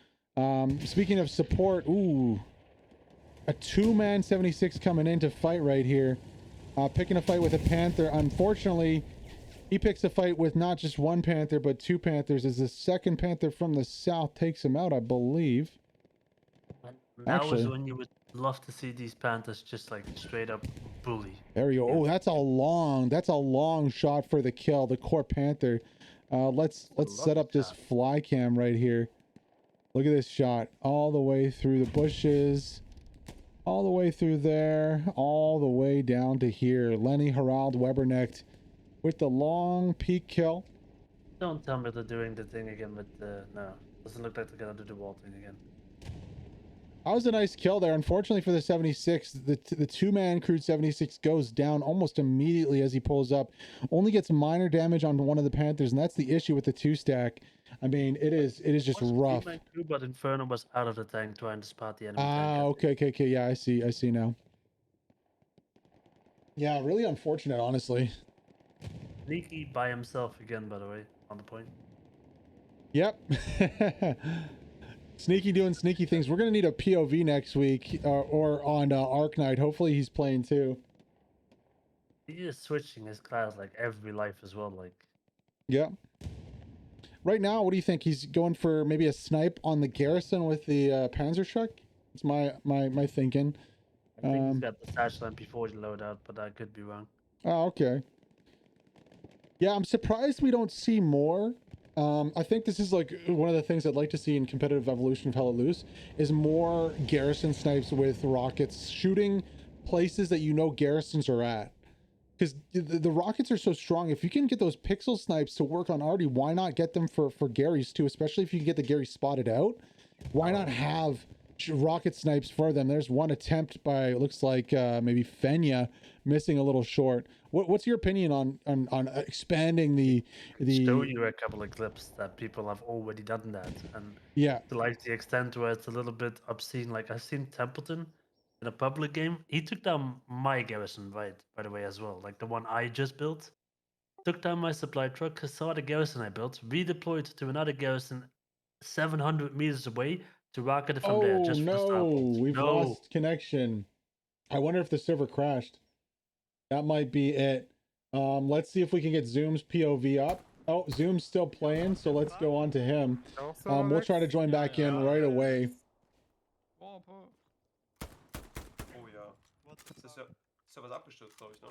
speaking of support, ooh, a 2-man 76 coming in to fight right here, picking a fight with a Panther. Unfortunately, he picks a fight with not just one Panther, but 2 Panthers, as the second Panther from the south takes him out, I believe. Now Actually, is when you would love to see these Panthers just like straight up bully. there we go. Oh, that's a long shot for the kill, the core Panther. Let's set up this fly cam right here. Look at this shot, all the way through the bushes, all the way through there, all the way down to here. Lenny Harald Webernecht with the long peak kill. Don't tell me they're doing the thing again with the... No, doesn't look like they're gonna do the wall thing again. That was a nice kill there. Unfortunately for the 76, the 2-man crude 76 goes down almost immediately as he pulls up. Only gets minor damage on one of the Panthers, and that's the issue with the 2-stack. I mean, it is just rough. But Inferno was out of the tank trying to spot the enemy tank. Ah, okay. Yeah, I see now. Yeah, really unfortunate, honestly. Sneaky by himself again, by the way, on the point. Yep. Sneaky doing sneaky things. We're going to need a POV next week or on Arc Night. Hopefully he's playing too. He is switching his class like every life as well. Like, yeah. Right now, what do you think? He's going for maybe a snipe on the garrison with the Panzerschreck? It's my thinking. I think he's got the sash line before the loadout, but I could be wrong. Oh, okay. Yeah, I'm surprised we don't see more. I think this is like one of the things I'd like to see in competitive evolution of Hell Let Loose is more garrison snipes with rockets shooting places that garrisons are at. Because the rockets are so strong. If you can get those pixel snipes to work on Artie, why not get them for Gary's too? Especially if you can get the Gary spotted out. Why not have rocket snipes for them? There's one attempt by, it looks like maybe Fenya, missing a little short. What's your opinion on expanding the show you a couple of clips that people have already done that, and yeah, to like the extent where it's a little bit obscene. Like I've seen Templeton in a public game, he took down my garrison, right, by the way, as well, like the one I just built. Took down my supply truck, saw the garrison I built, redeployed to another garrison 700 meters away to rocket it from there. Just for the start points. We've lost connection. I wonder if the server crashed. That might be it. Let's see if we can get Zoom's POV up. Oh, Zoom's still playing, so let's go on to him. We'll try to join back in right away. Oh ja. Ist ja was abgestürzt, glaube ich, ne?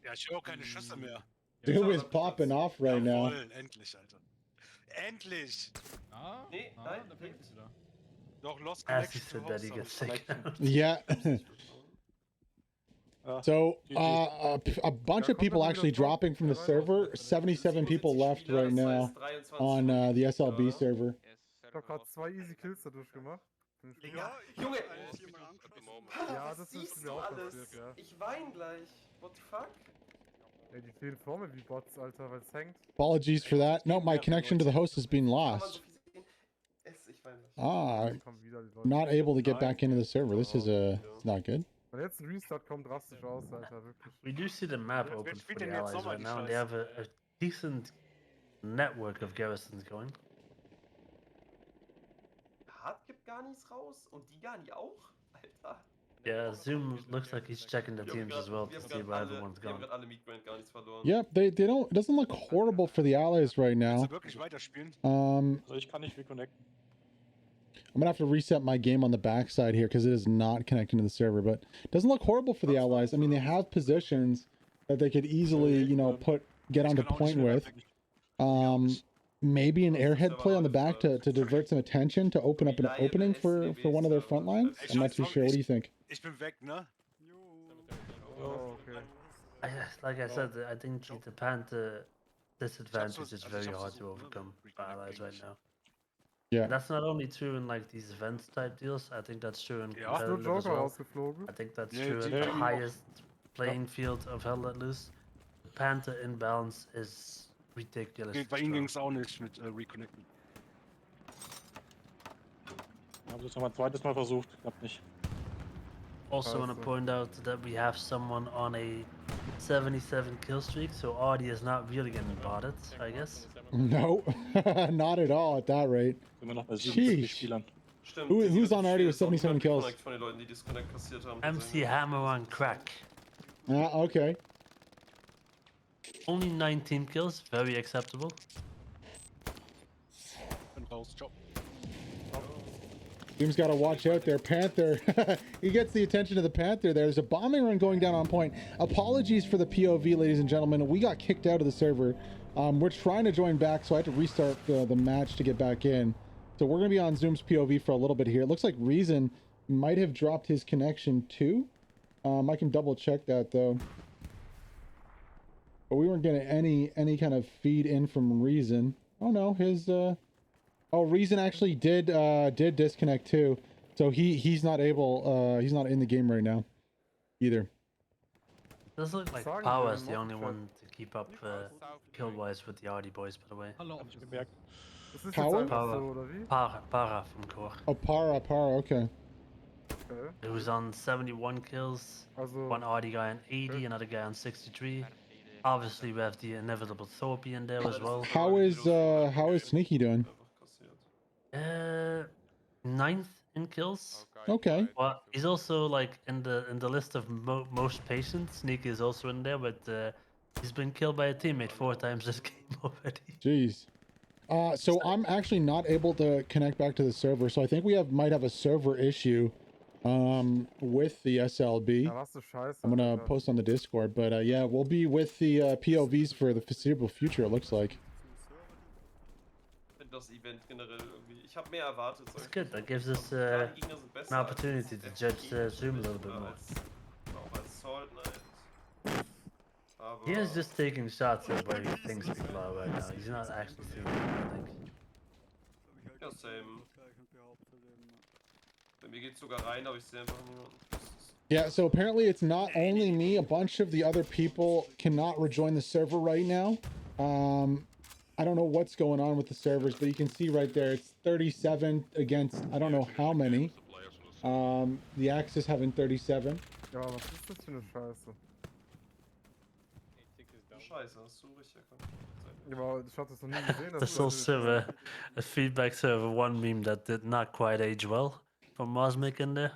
Ja, ich höre auch keine Schüsse mehr. Zoom is popping off right now. Jawohl, endlich, Alter. Endlich! Nee, nein, da blinkt sie da. Doch, Lost As he Connection said to that he host, gets aber- sick. Yeah. So a bunch of people actually dropping from the server. 77 people left right now on the SLB server. Ich hab grad 2 easy Kills dadurch gemacht. Ja, Junge! Ja, das Siehst ist mir du auch alles? passiert, ja. Ich wein gleich. What the fuck? Ey, die stehen vor mir wie Bots, Alter, weil es hängt. Apologies for that. No, my connection to the host has been Kann man lost. so viel sehen? Ich wein gleich. Ah, Kommen wieder die Leute. not able to get back into the server. This is it's not good. Und jetzt ein Restart kommt drastisch aus, Alter, wirklich. We do see the map open for the allies right now, and they have a decent network of garrisons going. Hart gibt gar nichts raus und die gar nicht auch? Alter. Yeah, Zoom looks like he's checking the teams as well to see where everyone's Wir haben going. gerade alle Midgrant gar nichts verloren. Yep, they don't. It doesn't look horrible for the allies right Willst now. du wirklich weiterspielen? Also ich kann nicht reconnecten. I'm gonna have to reset my game on the backside here because it is not connecting to the server. But it doesn't look horrible for the allies. I mean, they have positions that they could easily, get onto point with. Maybe an airhead play on the back to divert some attention to open up an opening for one of their front lines. I'm not too sure. What do you think? Ich bin weg, ne? Oh, okay. Like I said, I think the Panther disadvantage is very hard to overcome for allies right now. Yeah. And that's not only true in like these events type deals. I think that's true in Ja. Ist nur competitive as Joker well. rausgeflogen? I think that's Nee, true at die the fliegen auch. highest playing field of Hell Let Loose. The Panther inbalance is ridiculous. Bei ihm ging es auch nicht mit Reconnecten. Ich habe es noch mal ein zweites Mal versucht, klappt nicht. Also want to Scheiße. point out that we have someone on a 77 kill streak, so Audi is not really getting botted, I guess. No, not at all at that rate. Immer noch bei 77 Sheesh. Spielern. Stimmt. Who- die who's ganzen on already with Spiele ist auch 77 niemand kills? geconnect von den Leuten, die Disconnect kassiert haben. MC Hammer on crack. Okay. Only 19 kills, very acceptable. Bin raus, ciao. Doom's got to watch out there. Panther, he gets the attention of the Panther. There's a bombing run going down on point. Apologies for the POV, ladies and gentlemen. We got kicked out of the server. We're trying to join back, so I had to restart the match to get back in. So we're going to be on Zoom's POV for a little bit here. It looks like Reason might have dropped his connection too. I can double check that though. But we weren't getting any kind of feed in from Reason. Oh no, his oh, Reason actually did disconnect too. So he's not able he's not in the game right now either. Does look like Sagen Power wir is the mal only Chat. one to keep up kill wise with the Audi boys, by the way. Hab ich gemerkt. Das ist Power? jetzt einfach Power. so, oder wie? Para from Core. Oh, Para, okay. Okay. It was on 71 kills, Also, one Audi guy on 80, another guy on 63. Obviously we have the inevitable Thorpe in there as well. How is Sneaky doing? Einfach kassiert. 9th in kills. Okay. Well, he's also like in the list of most patient. Sneaky is also in there, but he's been killed by a teammate 4 times this game already. Jeez. So I'm actually not able to connect back to the server, so I think we might have a server issue with the SLB. ja, was du scheiße. I'm gonna Alter. post on the Discord, but yeah, we'll be with the POVs for the foreseeable future, it looks like. Ich finde das Event generell irgendwie. Ich habe mehr erwartet. sag It's ich good. mal. That gives us Ja, die Gegner sind besser an als opportunity to als judge Team, Zoom a little bit oder more. Auch als Salt Knight. Aber He is just taking shots at where he thinks people are right now. He's not actually seeing them, I think. ja, same. Bei mir geht's sogar rein, aber ich sehe einfach niemanden. Yeah, so apparently it's not only me, a bunch of the other people cannot rejoin the server right now. I don't know what's going on with the servers, but you can see right there, it's 37 against, I don't know how many. The Axis having 37. Ja, was ist das für eine Scheiße? Scheiße, hast du richtig erkannt. Ja, aber ich hatte das noch nie gesehen. dass There's das also a feedback server 1 meme that did not quite age well from Mosmic in there.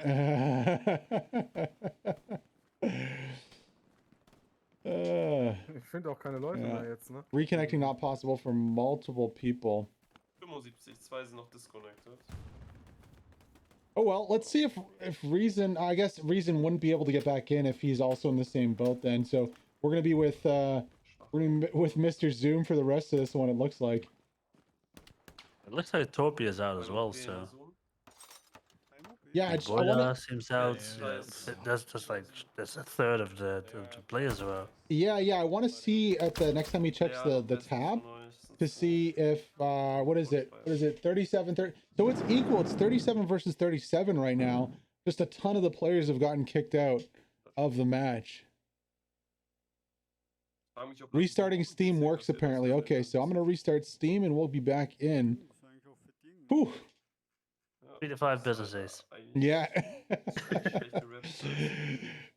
Ich finde auch keine Leute Ja. mehr jetzt, ne? Reconnecting not possible for multiple people. 75, 2 sind noch disconnected. Oh well, let's see if Reason, I guess Reason wouldn't be able to get back in if he's also in the same boat then. So we're gonna be with Mr. Zoom for the rest of this one, it looks like. It looks like Torpy is out as well, so. Yeah, I Boiler wanna, seems out. That's just like that's a third of the players are out. yeah, I want to see at the next time he checks the tab to see if what is it 37 30, so it's equal, it's 37 versus 37 right now. Just a ton of the players have gotten kicked out of the match. Restarting Steam works apparently. Okay, so I'm gonna restart Steam and we'll be back in. Whew. 3 to 5 business days. Yeah.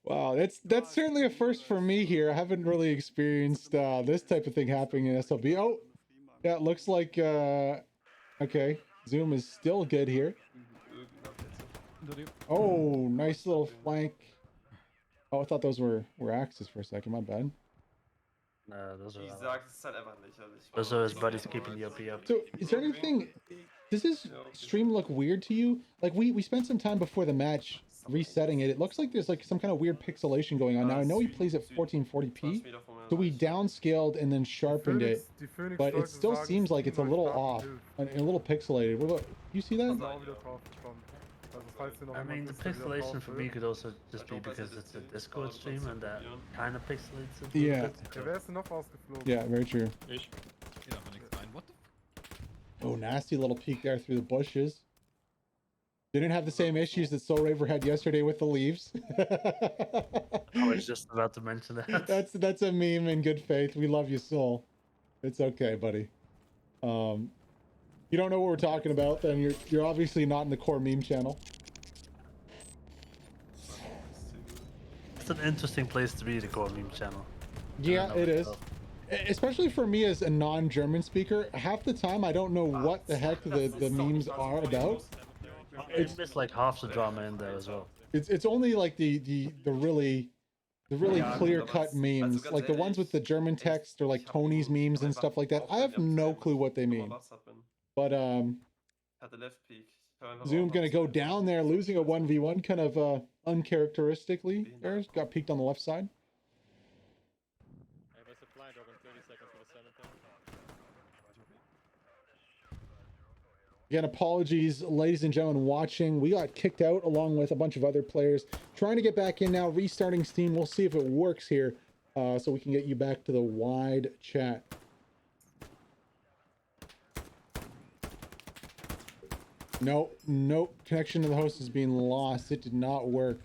Wow, that's certainly a first for me here. I haven't really experienced this type of thing happening in SLB. Oh, yeah, it looks like okay, Zoom is still good here. Oh, nice little flank. Oh, I thought those were Axis for a second. My bad. No, those Wie are. gesagt, es ist halt einfach lächerlich. Those are his buddies keeping the OP up. So, is there anything? Does this stream look weird to you? Like we spent some time before the match resetting it. It looks like there's like some kind of weird pixelation going on. Now I know he plays at 1440p, so we downscaled and then sharpened it, Die Phoenix but it Leute still sagen, seems like it's a Steam little starten off Bild. and a little pixelated. What about, you see that? Also auch wieder drauf gekommen. Also falls ihr noch I jemand mean, the wisst, der wieder pixelation drauf for will. me could also just be because it's a Discord stream and that kind of pixelates it. Yeah. Ja, wer ist denn noch rausgeflogen? Yeah, very true. Ich. Oh Oh, nasty little peek there through the bushes. Didn't have the same issues that Soul Raver had yesterday with the leaves. I was just about to mention that. That's a meme in good faith. We love you, Soul. It's okay, buddy. You don't know what we're talking about, then you're obviously not in the core meme channel. It's an interesting place to be, the core meme channel. Yeah, it is. Especially for me as a non-German speaker, half the time I don't know what the heck the memes are about. It's just like half the drama in there as well. It's only like the really clear-cut memes, like the ones with the German text or like Tony's memes and stuff like that. I have no clue what they mean. But Zoom gonna go down there, losing a 1v1 kind of uncharacteristically. There's got peeked on the left side. Again, apologies, ladies and gentlemen watching. We got kicked out along with a bunch of other players. Trying to get back in now, restarting Steam. We'll see if it works here, so we can get you back to the wide chat. Nope. Connection to the host is being lost. It did not work.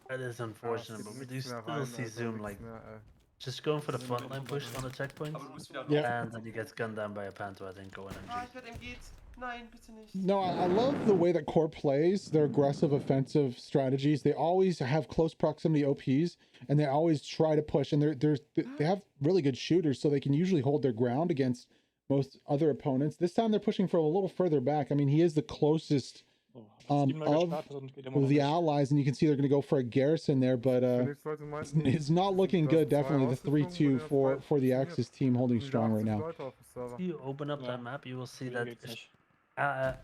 That is unfortunate, but we do still see Zoom like just going for the frontline push on the checkpoint. Yeah. And then he gets gunned down by a Panther, I think, going MG. No, I love the way that Core plays their aggressive offensive strategies. They always have close proximity OPs, and they always try to push. And they have really good shooters, so they can usually hold their ground against most other opponents. This time they're pushing from a little further back. I mean, he is the closest of the allies, and you can see they're going to go for a garrison there, but it's not looking good. Definitely the 3-2 for the Axis team holding strong right now. If you open up that map, you will see that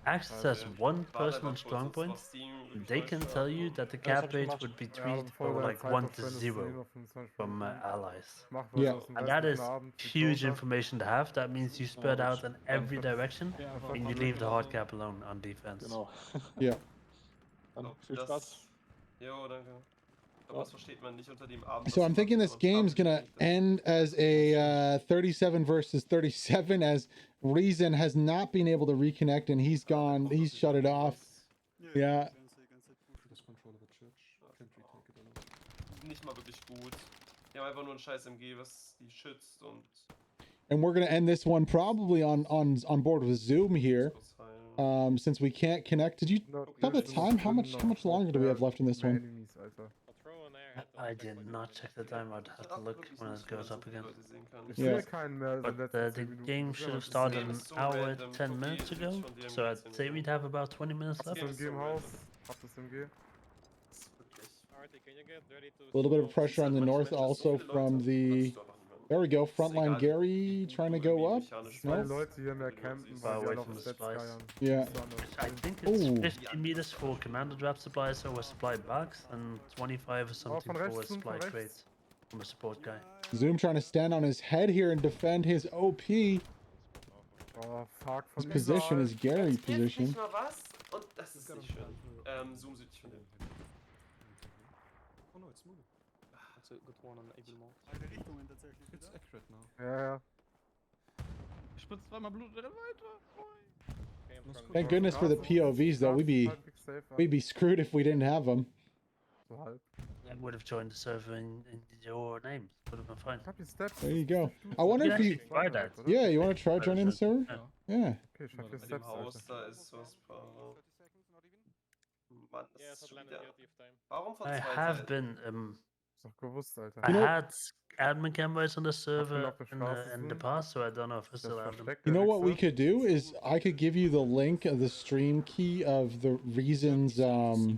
Axis has one person on strong point. They can tell you that the cap rate would be 3 or like 1 to 0 from allies. Yeah. And that is huge information to have. That means you spread out in every direction and you leave the hard cap alone on defense. Genau. Yeah. Dann viel Spaß. Jo, danke. Das versteht man nicht unter dem Abend. So I'm thinking this game's gonna end as a 37 versus 37, as Reason has not been able to reconnect and he's gone. He's shut it off. Yeah. Nicht mal wirklich gut. Die haben einfach nur ein scheiß MG, was die schützt und. And we're gonna end this one probably on board with Zoom here. Since we can't connect. Did you tell the time? How much longer do we have left in this one? I did not check the time. I'd have to look when it goes up again. Yeah. But the game should have started an hour 10 minutes ago, so I'd say we'd have about 20 minutes left. A little bit of pressure on the north also from the... There we go, frontline Gary trying to go up. No? Far away from the supplies. Yeah. I think it's 50 meters for commander drop supplies or supply box, and 25 or something for supply crates from a support guy. Zoom trying to stand on his head here and defend his OP. His position is Gary's position. Thank goodness for the POVs though. We'd be screwed if we didn't have them. I would have joined the server in your name. Would have been fine. There you go. I wonder if you... Try that. Yeah, you want to try joining the server? Yeah. I have been I had admin cameras on the server in the past, so I don't know if I still have them. You know what we could do is I could give you the link of the stream key of the Reasons that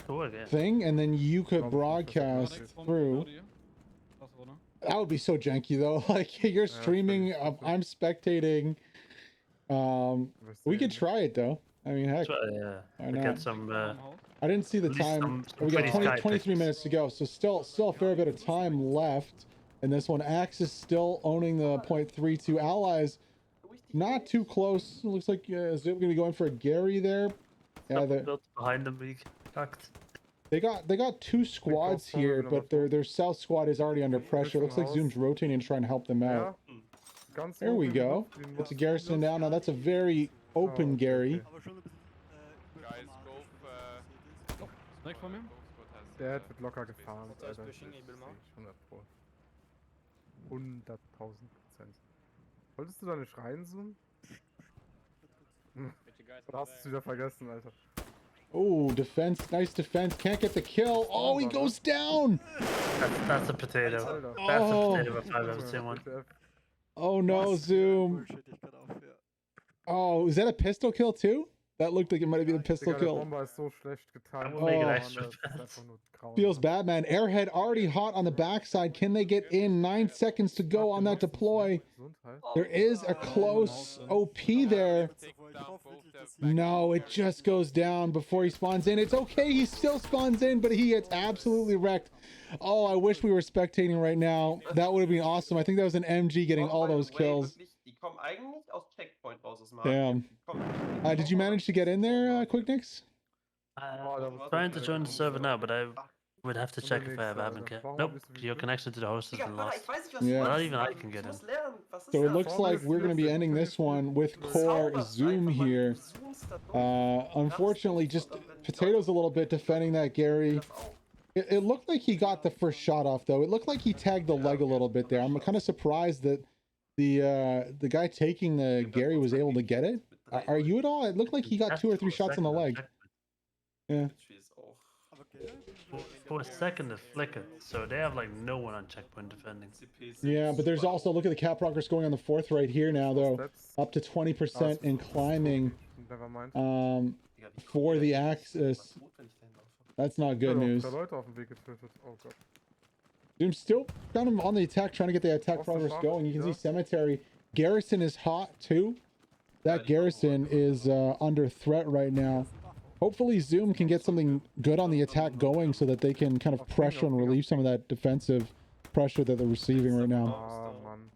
could work, yeah. thing, and then you could broadcast through. That would be so janky though. Like you're streaming, I'm spectating. We could try it though. I mean, heck. Yeah. Get some. I didn't see the time. We got 23 minutes to go, so still a fair bit of time left. And this one, Axis still owning the .32. Allies not too close. Looks like Zoom gonna be going for a Gary there. Yeah, Built behind them, we tucked. they got two squads here, but their south squad is already under pressure. Looks like Zoom's rotating and trying to help them out. There we go. It's a Garrison down. Now that's a very open Gary. Guys, go. Snake from him? Der wird locker gefahren, What's Alter. pushing, Ebelmann? 100 Pro. 100.000%. Wolltest du da nicht reinzoomen? Oder hast du es wieder vergessen, Alter? Oh, defense. Nice defense. Can't get the kill. Oh, he goes down. That's a potato. Alter. That's Oh. a potato with 5 out of 10 one. Oh no, Zoom. Oh, is that a pistol kill too? That looked like it might have been a pistol Digga, der kill. Bomber ist so schlecht getan. will make it Oh. extra Das ist einfach nur grauenhaft. Feels bad, man. Airhead already hot on the backside. Can they get in? 9 seconds to go on that deploy. Gesundheit. There is a close OP there. Take down both the No, it just goes down before he spawns in. It's okay, he still spawns in, but he gets absolutely wrecked. Oh, I wish we were spectating right now. That would have been awesome. I think that was an MG getting all those kills. Die kommen eigentlich aus Checkpoint raus aus dem Damn. Did you manage to get in there, Quicknix? Trying to join the server now, but I would have to check if I have Admin. Nope, your connection to the host has been lost. Yeah. Not even I can get in. So it looks like we're going to be ending this one with Core Zoom here. Unfortunately, just Potatoes a little bit defending that Gary. It looked like he got the first shot off, though. It looked like he tagged the leg a little bit there. I'm kind of surprised that the guy taking the Gary was able to get it. Are you at all? It looked like he got 2 or 3 shots on the leg. Yeah. For a second, it flickered, so they have like no one on checkpoint defending. Yeah, but there's also, look at the cap progress going on the 4th right here now, though. Up to 20% and climbing Never mind. for the Axis. That's not good news. Der Leute auf dem Weg getötet. Oh Gott. Zoom's still kind of on the attack, trying to get the attack progress going. You can see Cemetery. Garrison is hot, too. That Garrison is under threat right now. Hopefully Zoom can get something good on the attack going so that they can kind of pressure and relieve some of that defensive pressure that they're receiving right now. Ah, Mann.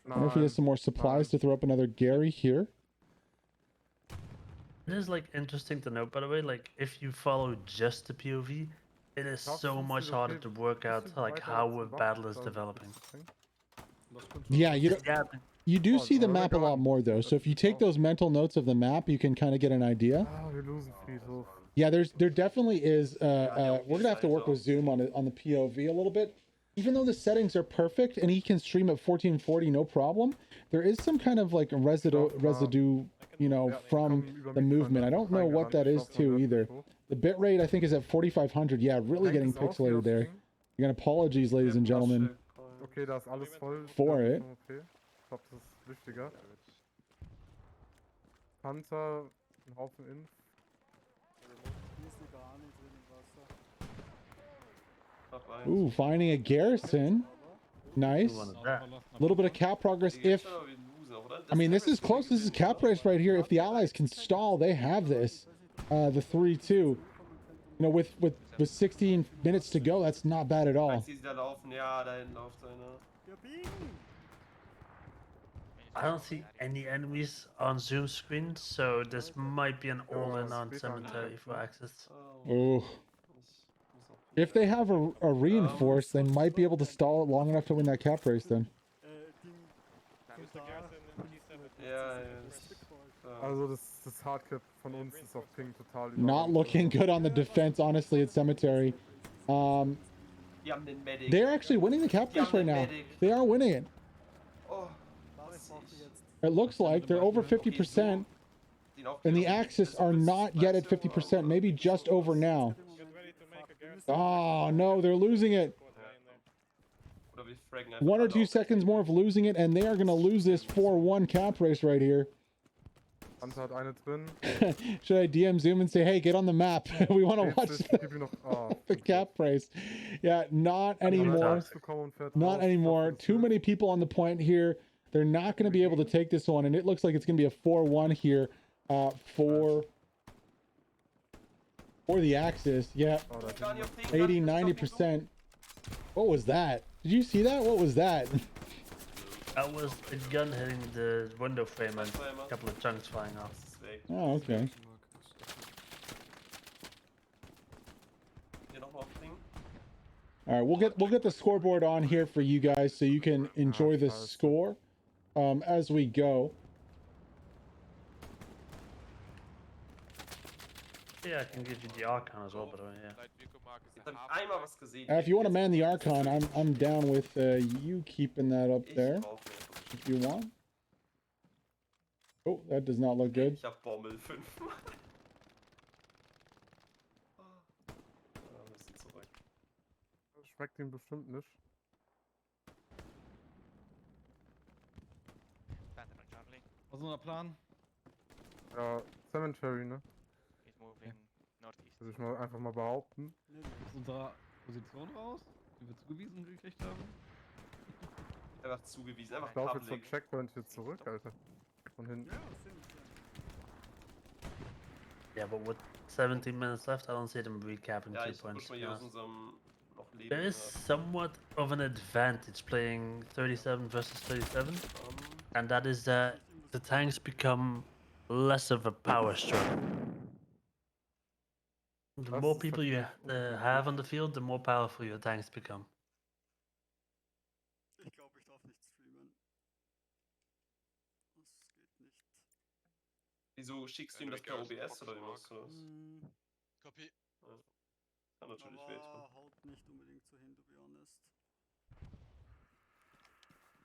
I wonder if he has some more supplies to throw up another Gary here. It is like interesting to note, by the way, like if you follow just the POV, it is so much harder to work out like how a battle is developing. Yeah, Yeah, you do see the map a lot more though. So if you take those mental notes of the map, you can kind of get an idea. Ah, wir losen Friedhof. Yeah, there definitely is. We're gonna have to work with Zoom on it on the POV a little bit. Even though the settings are perfect and he can stream at 1440 no problem, there is some kind of like residue, you know, from the movement. I don't know what that is too either. The bitrate I think is at 4500. Yeah, really getting pixelated there. Again, apologies, ladies and gentlemen. Okay, da ist alles voll. For it. Okay. Ich glaube, das ist wichtiger. Panzer, ein Haufen Inf. Ooh, finding a Garrison. Nice. A little bit of cap progress. If I mean, this is close. This is cap race right here. If the Allies can stall, they have this. The 3-2. You know, with 16 minutes to go, that's not bad at all. I don't see any enemies on Zoom screen, so this might be an all-in on Cemetery for Axis. Oh. If they have a reinforce, they might be able to stall it long enough to win that cap race then. Also das Hardcap von uns ist auf Ping total Not looking good on the defense, honestly, at Cemetery. They're actually winning the cap race right now. They are winning it. It looks like they're over 50%, and the Axis are not yet at 50%, maybe just over now. Oh no, they're losing it. 1 or 2 seconds more of losing it, and they are going to lose this 4-1 cap race right here. Panzer hat eine drin. Should I DM Zoom and say, hey, get on the map? We want to watch the cap race. Yeah, not anymore. Not anymore. Too many people on the point here. They're not going to be able to take this one, and it looks like it's going to be a 4-1 here for the Axis. Yeah, 80-90%. What was that? Did you see that? What was that? That was a gun hitting the window frame and Timer. a couple of chunks flying off. Das ist weg. Oh, okay. Hier noch Ding. All right, we'll get the scoreboard on here for you guys so you can enjoy the score as we go. Yeah, I can give you the Archon as well, by the way, yeah. Jetzt hab ich einmal was gesehen. If you want to man the Archon, I'm down with you keeping that up Ich there brauche nicht. if you want. Oh, that does not look good. Ich hab Bommel 5. Müssen zurück. Das schmeckt ihm bestimmt nicht. Was ist unser Plan? Ja, Cemetery, ne? He's moving northeast. Würde ich mal einfach mal behaupten. Aus unserer Position raus, die wir zugewiesen gekriegt haben. Einfach zugewiesen. Einfach Ich laufe jetzt vom Public. Checkpoint hier zurück, Alter. Von hinten. Yeah, but with 17 minutes left, I don't see them recapping Ja, 2 ich points. muss mal to be hier aus honest. unserem noch Leben. There is somewhat of an advantage playing 37 versus 37, and that is that the tanks become less of a power struggle. The Das more ist people you verständlich. have on the field, the more powerful your tanks become. Ich glaube, ich darf nicht streamen. Das geht nicht. Wieso schickst du ihm das per OBS oder wie machst du das? Copy. Kann natürlich wehtun. Aber haut nicht unbedingt so hin, to be honest.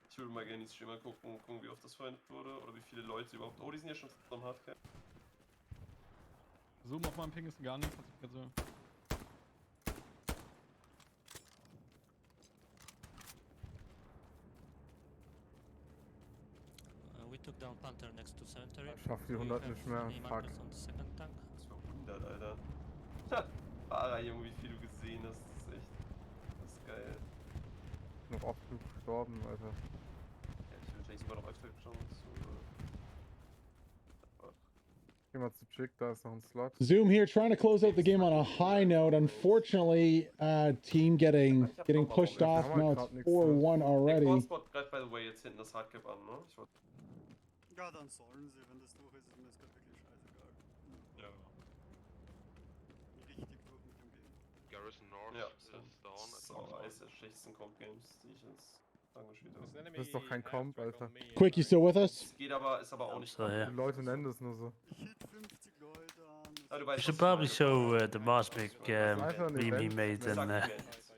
Ich würde mal gerne die Streamer gucken, wie oft das verwendet wurde oder wie viele Leute überhaupt. Oh, die sind ja schon am Hardcap. Zoom auf meinem Ping ist gar nicht. Also, We took down Panther next to cemetery. Ich schaff die 100 nicht mehr. Any Fuck. markers on the second tank? Das war 100, Alter. Ha, Fahrer, Junge, wie viel du gesehen hast. Das ist echt. Das ist geil. Noch oft genug gestorben, Alter. Ja, ich will vielleicht sogar noch öfter schauen. Geh mal zu Chick, da ist noch ein Slot. Zoom here, trying to close out the game on a high note. Unfortunately, team getting pushed off. Now it's 4-1 Der already. Cornspot greift, by the way, jetzt hinten das Hardcap an, ne? Ich wollte. Ja, dann sollen sie, wenn das durch ist, ist mir das wirklich scheißegal. Ja. Richtig durch mit dem Game. Garrison North Ja, is down. so eines der schlechtesten Comp-Games, die ich jetzt angespielt habe. Das ist doch kein Comp, Alter. Quick, you still with us? Es geht aber, ist aber auch nicht. So yeah, Die Leute nennen das nur so. Ich hit 50 Leute an. Ah, du we weißt, should was probably ich show meine. the Mosmic einfach ein meme he Event. made Sag in, mir jetzt.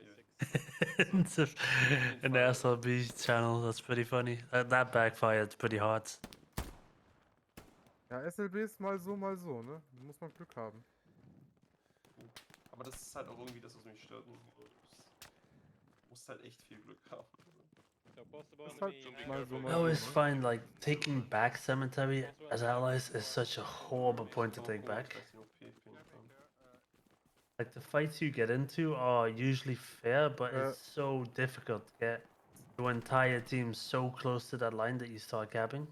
in the SLB channel. That's pretty funny. That backfired pretty hard. Ja, SLB ist mal so, ne? Da muss man Glück haben. Aber das ist halt auch irgendwie das, was mich stört. Du musst halt echt viel Glück haben. Ist halt mal so, I mal always so, ne? find like taking back cemetery as allies is such a horrible point to take back. Like the fights you get into are usually fair, but it's so difficult to get your entire team so close to that line that you start capping.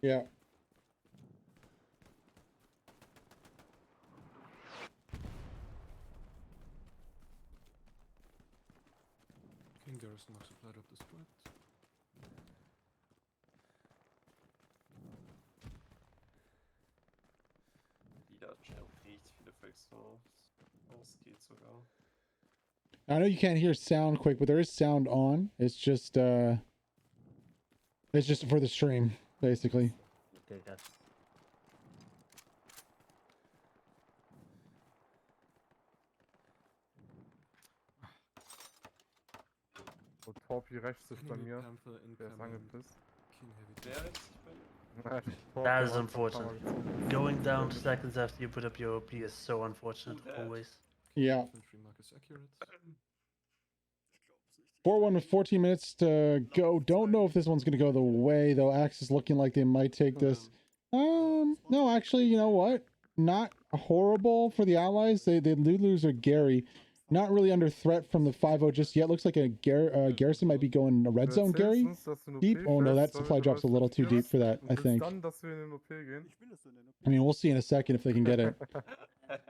Yeah. King Garrison noch supplied up the squad. Die hat schon richtig viele Fakes drauf. Das geht sogar. I know you can't hear sound quick, but there is sound on. It's just for the stream, basically. Okay, guys. So, Torpi rechts ist bei Enemy mir. Panther Der ist incoming. angepisst. King Heavy. Wer ist? That is unfortunate. Going down seconds after you put up your OP is so unfortunate, always. Yeah. Infantry mark is accurate. Ich glaub's nicht. 4-1 with 14 minutes to go. Don't know if this one's going to go the way, though. Axe is looking like they might take this. No, actually, you know what? Not horrible for the allies. They did lose a Gary. Not really under threat from the 5-0 just yet. Looks like a Garrison might be going a red zone, Gary. Deep? Oh, no, that supply drop's a little too deep for that, I think. Dann, dass wir in den OP gehen. Ich will das so nennen. I mean, we'll see in a second if they can get it.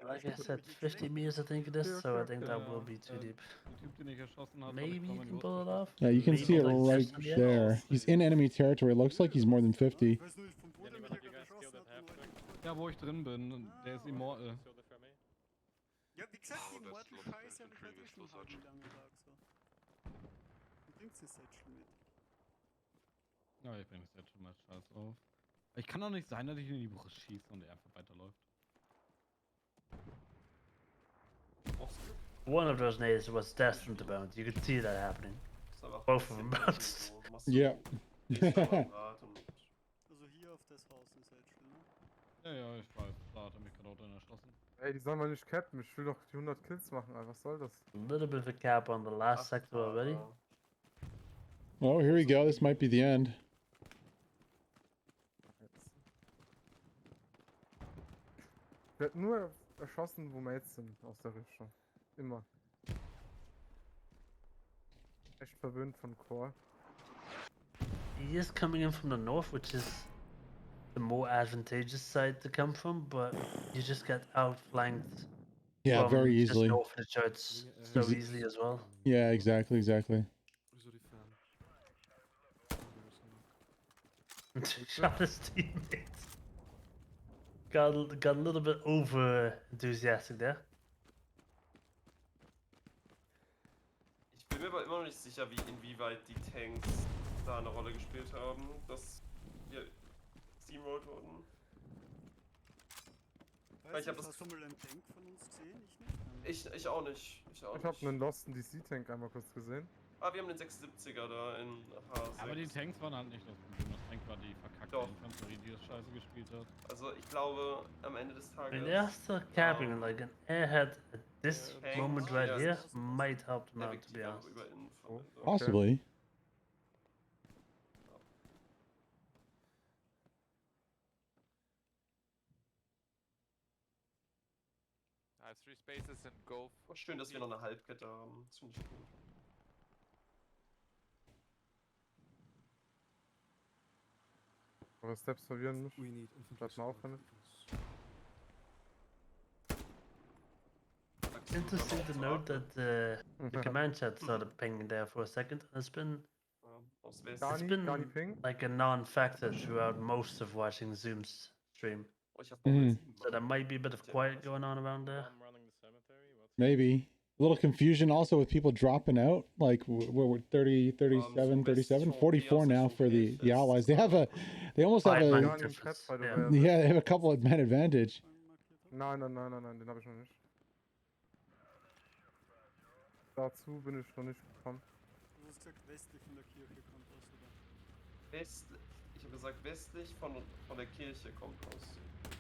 Like I said, 50 meters I think it is, so I think that will be too deep. Der Typ, den ich erschossen habe, Maybe you can pull it off. Yeah, you can Maybe see it like right just on the edge. there. He's in enemy territory. It looks like he's more than 50. Ich weiß nur nicht, vom Boden mich gerade erschossen hat und heute. Ja, wo ich drin bin. Und der ist immortal. Ja, wie gesagt, die Oh, that's Immortal not the Scheiße habe ich halt previous schon einen dosage. langen Tag so. Du bringst das jetzt schon mit. Ja, ich bring das jetzt schon mal scheiß auf. Ich kann doch nicht sein, dass ich in die Brust schieße und er einfach weiterläuft. One of those nades was destined to bounce. You could see that happening. Ist einfach Both ein of them bisschen bounced. so, machst du Yeah. nächstes Mal am Rad und Also hier auf das Haus ist jetzt schon, ne? Ja, ja, ich weiß. Da hat er mich gerade auch drin erschossen. Ey, die sollen mal nicht cappen. Ich will doch die 100 Kills machen, Alter. Was soll das? A little bit of a cap on the last sector already. Oh, here we go. This might be the end. Ich werd nur erschossen, wo Mates sind aus der Richtung. Immer. Echt verwöhnt von Core. He is coming in from the north, which is the more advantageous side to come from, but you just get outflanked. Yeah, from very just easily. north of the church so Easy. easily as well. Yeah, exactly. Shot his teammates. Got a little bit over enthusiastic there. ich bin mir aber immer noch nicht sicher, inwieweit die Tanks da eine Rolle gespielt haben, dass wir steamrolled wurden. Weißt Ich hab du, das hast du mal einen Tank von uns gesehen? Ich nicht. Ich auch nicht. Ich auch Ich hab nicht. einen Losten DC-Tank einmal kurz gesehen. Ah, wir haben den 670er da in H6. Aber die Tanks waren halt nicht das Problem. Das Tank war die verkackte Doch. Infanterie, die das scheiße gespielt hat. Also ich glaube, am Ende des I Tages... mean, they are still capping, like an airhead at this Tanks, moment right yeah. here might help them out, to be effektiv honest. über Info. Oh. Possibly. I have 3 spaces and go. Oh, schön, dass wir noch eine Halbkette haben. Das finde ich gut. Aber Steps verwirren mich. Bleib mal aufhören. It's interesting to note that the command chat started pinging there for a second, and it's been Aus West. it's Gani, been Gani Ping. like a non-factor throughout most of watching Zoom's stream. Oh, ich hab Mhm. So there might be a bit of quiet going on around there. Maybe. A little confusion also with people dropping out. Like we're 30, 37, 37, 44 now for the allies. They almost have 5 a, man Gani im difference, Chat, by the yeah. way. yeah, they have a couple of men advantage. Nein, den hab ich noch nicht. Dazu bin ich noch nicht gekommen. Du hast gesagt, westlich von der Kirche kommt das, oder? Ich habe gesagt, westlich von der Kirche kommt aus. Ja,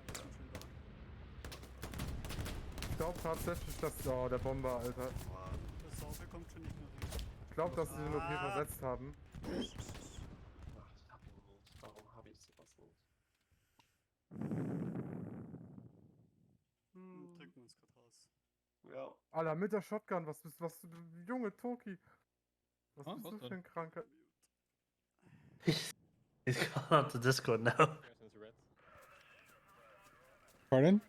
wir sind schon da. Ich glaube tatsächlich, dass... Oh, der Bomber, Alter. Der Saufe kommt schon nicht mehr durch. Ich glaube, dass sie den OP versetzt haben. Ach, ich hab ihn nicht. Warum habe ich sowas nicht? Drücken wir uns gerade raus. Ja. Alter, mit der Shotgun, was du... Junge Toki. Was Ah, bist was du für denn? ein Kranker? He's gone on to Discord now. Pardon?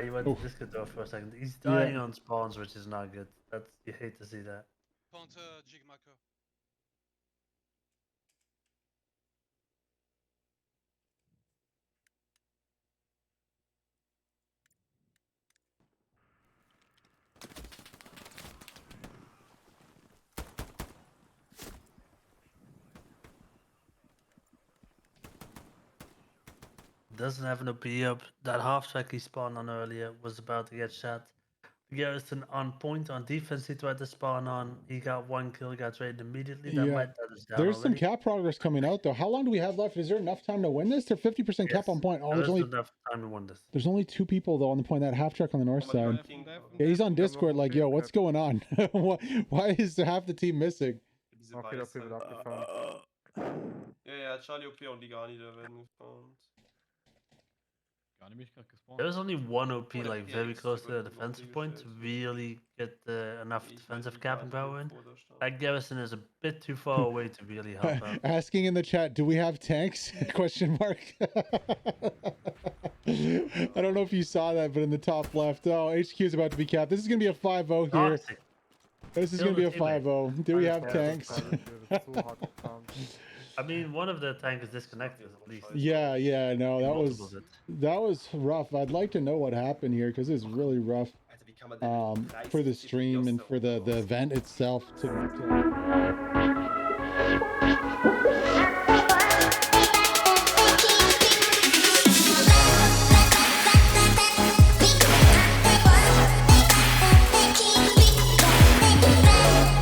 He went Oof. to Discord though for a second. He's Yeah. dying on spawns, which is not good. That's you hate to see that. Panther jig marker. Doesn't have an OP up. That half track he spawned on earlier was about to get shot. Garrison on point on defense. He tried to spawn on. He got 1 kill, got traded immediately. That Yeah. might let us down There's some already. cap progress coming out though. How long do we have left? Is there enough time to win this? They're 50% cap on point. Oh, There there's is only enough time to win this. there's only 2 people though on the point. That half track on the north Oh my side. God. King. Yeah, he's on Wir haben Discord noch like, OP yo, im what's Chat. going on? Why is half the team missing? Diese Okay, das wird wieder Weisheit. abgefahren. Ja, Charlie OP und Ligani, da werden gefarmt. Gar nicht mich gerade gespawnt. There's only 1 OP Oh, der like very PX close to the wird noch defensive point to gestellt. really get enough Ich weiß defensive nicht, capping wie weit power in. vor der stand. That Garrison is a bit too far away to really help out. Asking in the chat, do we have tanks? Question mark. I don't know if you saw that, but in the top left, oh, HQ is about to be capped. This is gonna be a 5-0 here. Toxic. This is Kill gonna be the a teammate. 5-0. Do we have Yeah, tanks? that's dude. It's too hard to count. I mean, one of the tanks is disconnected at least. Yeah, yeah, no, that Multiple was of it. that was rough. I'd like to know what happened here because it's really rough for the stream and for the event itself to